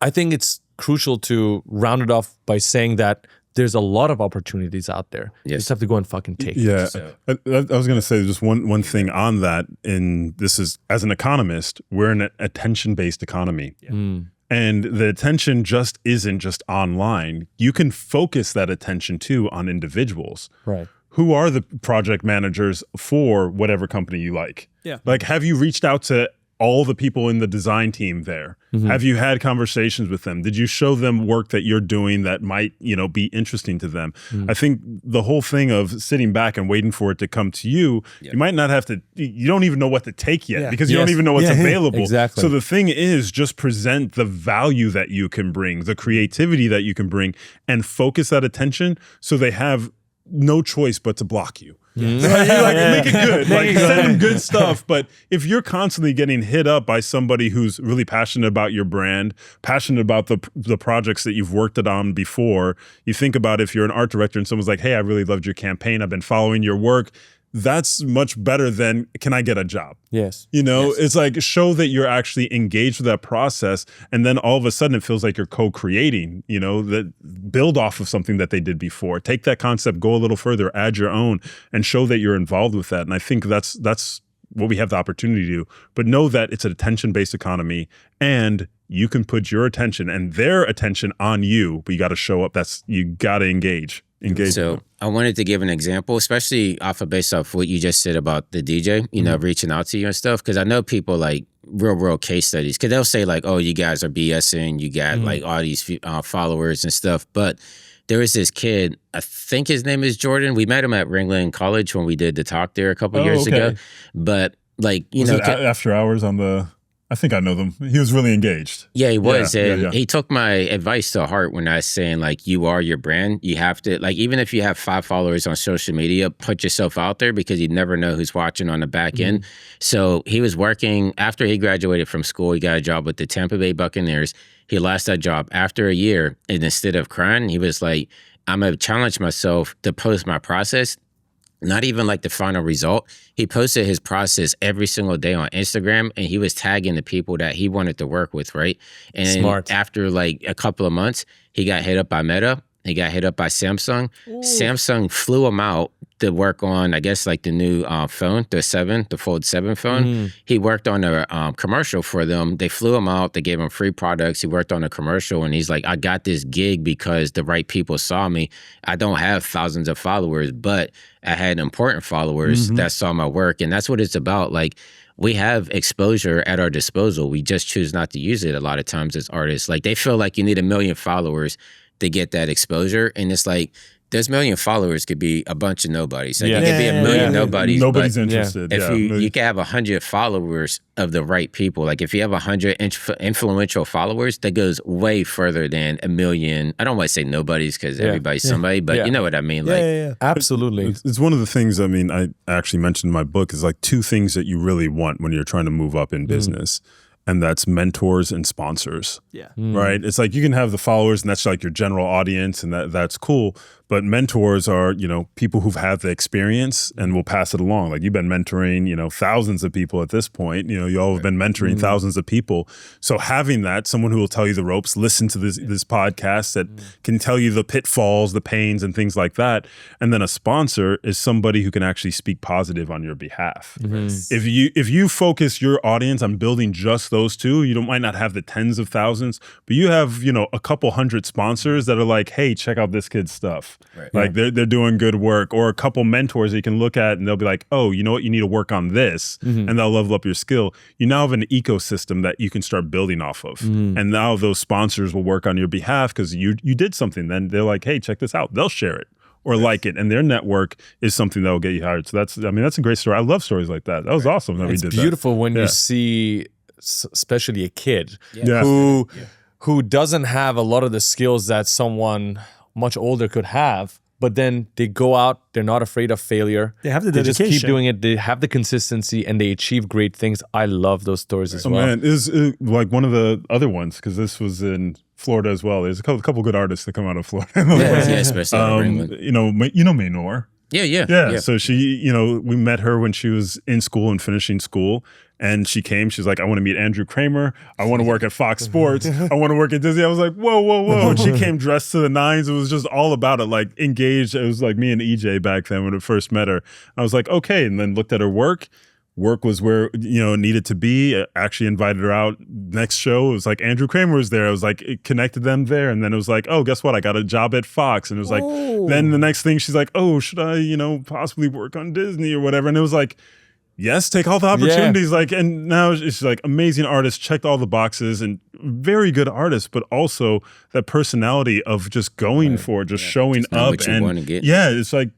I think it's crucial to round it off by saying that there's a lot of opportunities out there. You just have to go and fucking take it. Yeah, I was going to say just one thing on that, and this is, as an economist, we're in an attention-based economy. And the attention just isn't just online. You can focus that attention too on individuals. Right. Who are the project managers for whatever company you like? Yeah. Like, have you reached out to all the people in the design team there? Have you had conversations with them? Did you show them work that you're doing that might, be interesting to them? I think the whole thing of sitting back and waiting for it to come to you, you might not have to, you don't even know what to take yet because you don't even know what's available. Exactly. So the thing is, just present the value that you can bring, the creativity that you can bring, and focus that attention so they have no choice but to block you. Make it good. Like send them good stuff. But if you're constantly getting hit up by somebody who's really passionate about your brand, passionate about the projects that you've worked on before, you think about if you're an art director and someone's like, hey, I really loved your campaign, I've been following your work. That's much better than, can I get a job? Yes. It's like, show that you're actually engaged with that process. And then all of a sudden it feels like you're co-creating, that build off of something that they did before. Take that concept, go a little further, add your own, and show that you're involved with that. And I think that's what we have the opportunity to do. But know that it's an attention-based economy, and you can put your attention and their attention on you, but you got to show up. You got to engage. So I wanted to give an example, especially based off what you just said about the DJ, reaching out to you and stuff. Because I know people like real case studies, because they'll say like, oh, you guys are BSing, you got like all these followers and stuff. But there was this kid, I think his name is Jordan. We met him at Ringling College when we did the talk there a couple years ago. But like, after hours on the... I think I know them. He was really engaged. Yeah, he was. And he took my advice to heart when I was saying, like, you are your brand. You have to, like, even if you have 5 followers on social media, put yourself out there, because you never know who's watching on the back end. So he was working, after he graduated from school, he got a job with the Tampa Bay Buccaneers. He lost that job after a year. And instead of crying, he was like, I'm going to challenge myself to post my process. Not even like the final result. He posted his process every single day on Instagram, and he was tagging the people that he wanted to work with, right? And after like a couple of months, he got hit up by Meta. He got hit up by Samsung. Ooh. Samsung flew him out to work on, I guess, like the new phone, the Fold 7 phone. He worked on a commercial for them. They flew him out. They gave him free products. He worked on a commercial, and he's like, I got this gig because the right people saw me. I don't have thousands of followers, but I had important followers that saw my work. And that's what it's about. Like, we have exposure at our disposal. We just choose not to use it a lot of times as artists. Like, they feel like you need 1 million followers to get that exposure. And it's like, those 1 million followers could be a bunch of nobodies. Like, it could be 1 million nobodies. Nobody's interested. If you can have 100 followers of the right people, like if you have 100 influential followers, that goes way further than 1 million. I don't want to say nobodies, because everybody's somebody, but you know what I mean? Like, absolutely. It's one of the things, I mean, I actually mentioned in my book, is like 2 things that you really want when you're trying to move up in business. And that's mentors and sponsors. Right? It's like, you can have the followers, and that's like your general audience, and that's cool. But mentors are, people who've had the experience and will pass it along. Like, you've been mentoring, thousands of people at this point. You all have been mentoring thousands of people. So having that, someone who will tell you the ropes, listen to this podcast that can tell you the pitfalls, the pains, and things like that. And then a sponsor is somebody who can actually speak positive on your behalf. If you focus your audience on building just those 2, you might not have the tens of thousands, but you have, a couple hundred sponsors that are like, hey, check out this kid's stuff. Like, they're doing good work. Or a couple mentors that you can look at, and they'll be like, oh, you know what, you need to work on this, and they'll level up your skill. You now have an ecosystem that you can start building off of. And now those sponsors will work on your behalf because you did something. Then they're like, hey, check this out. They'll share it or like it, and their network is something that will get you hired. So that's a great story. I love stories like that. That was awesome that we did that. It's beautiful when you see, especially a kid who doesn't have a lot of the skills that someone much older could have, but then they go out, they're not afraid of failure. They have the dedication. They just keep doing it. They have the consistency, and they achieve great things. I love those stories as well. Man, is like one of the other ones, because this was in Florida as well. There's a couple good artists that come out of Florida. Especially you know Maynor. Yeah. So she, we met her when she was in school and finishing school. And she came, she's like, I want to meet Andrew Kramer. I want to work at Fox Sports. I want to work at Disney. I was like, whoa. And she came dressed to the nines. It was just all about it, like engaged. It was like me and EJ back then when I first met her. I was like, okay. And then looked at her work. Work was where, it needed to be. I actually invited her out. Next show, it was like Andrew Kramer was there. I was like, it connected them there. And then it was like, oh, guess what? I got a job at Fox. And it was like, then the next thing she's like, oh, should I, possibly work on Disney or whatever? And it was like, yes, take all the opportunities. Like, and now it's like amazing artist, checked all the boxes, and very good artist, but also that personality of just going for it, just showing up. And it's like,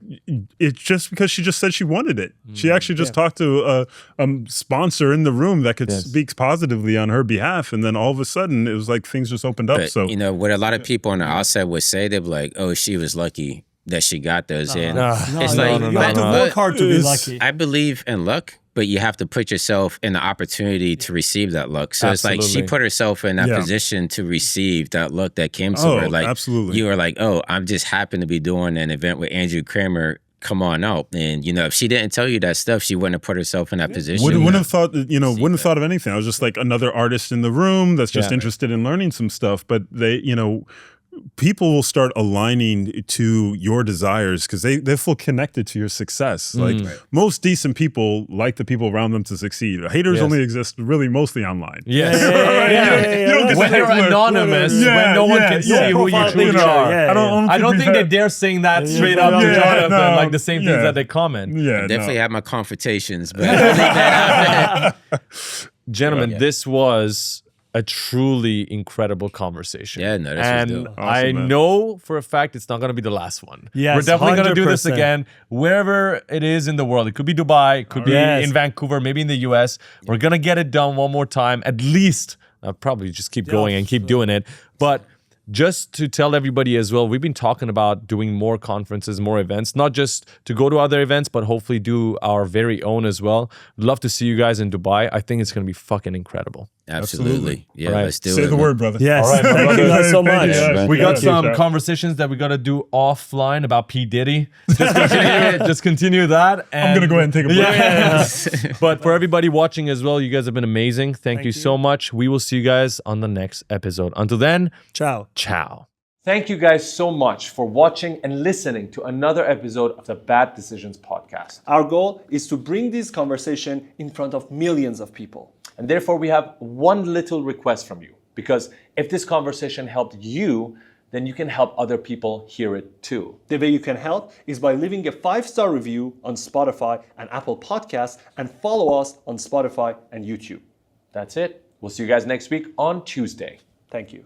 it's just because she just said she wanted it. She actually just talked to a sponsor in the room that could speak positively on her behalf. And then all of a sudden it was like things just opened up. But, so, what a lot of people on the outside would say, they'd be like, oh, she was lucky. that she got those. And No, it's no, like, you have to but- work hard to be it's- lucky. I believe in luck, but you have to put yourself in the opportunity to receive that luck. So it's like she Absolutely. put herself in that Yeah. position to receive that luck that came to Oh, her. Like absolutely. you were like, oh, I'm just happen to be doing an event with Andrew Kramer. Come on out. And if she didn't tell you that stuff, she wouldn't have put herself in that position. Wouldn't have thought, wouldn't have thought of anything. I was just like another artist in the room that's just Yeah. interested in learning some stuff. But they, people will start aligning to your desires because they feel connected to your success. Like most decent people like the people around them to succeed. Haters Yes. only exist really mostly online. Yes. You don't get When to you're like, anonymous, Yeah, when no one yeah, can yeah. see who you Profile truly picture, are. yeah, I don't think they that dare saying that straight up to Yeah, Jonathan, no, like the same things yeah. that they comment. Yeah, Definitely no. have my confrontations, but I don't think that happened. Gentlemen, Yeah. this was a truly incredible conversation. Yeah, no, this was and dope. I Awesome, man. know for a fact it's not going to be the last one. Yes, We're definitely going to do this 100%. again wherever it is in the world. It could be Dubai, it could be Yes. in Vancouver, maybe in the US. We're going to get it done one more time. At least, I'll probably just keep going and keep doing it. But just to tell everybody as well, we've been talking about doing more conferences, more events, not just to go to other events, but hopefully do our very own as well. Love to see you guys in Dubai. I think it's going to be fucking incredible. Absolutely. Yeah, All right. let's do Say it. the man. word, brother. Yes, All right, my thank you brother. guys so Thank much. you, guys. We got Thank you, some Chad. conversations that we got to do offline about P. Diddy. Just continue that. And I'm going to go ahead and take a break. Yeah. But for everybody watching as well, you guys have been amazing. Thank you so much. We will see you guys on the next episode. Until then, Ciao. ciao. Thank you guys so much for watching and listening to another episode of the Bad Decisions podcast. Our goal is to bring this conversation in front of millions of people. And therefore, we have one little request from you. Because if this conversation helped you, then you can help other people hear it too. The way you can help is by leaving a 5-star review on Spotify and Apple Podcasts and follow us on Spotify and YouTube. That's it. We'll see you guys next week on Tuesday. Thank you.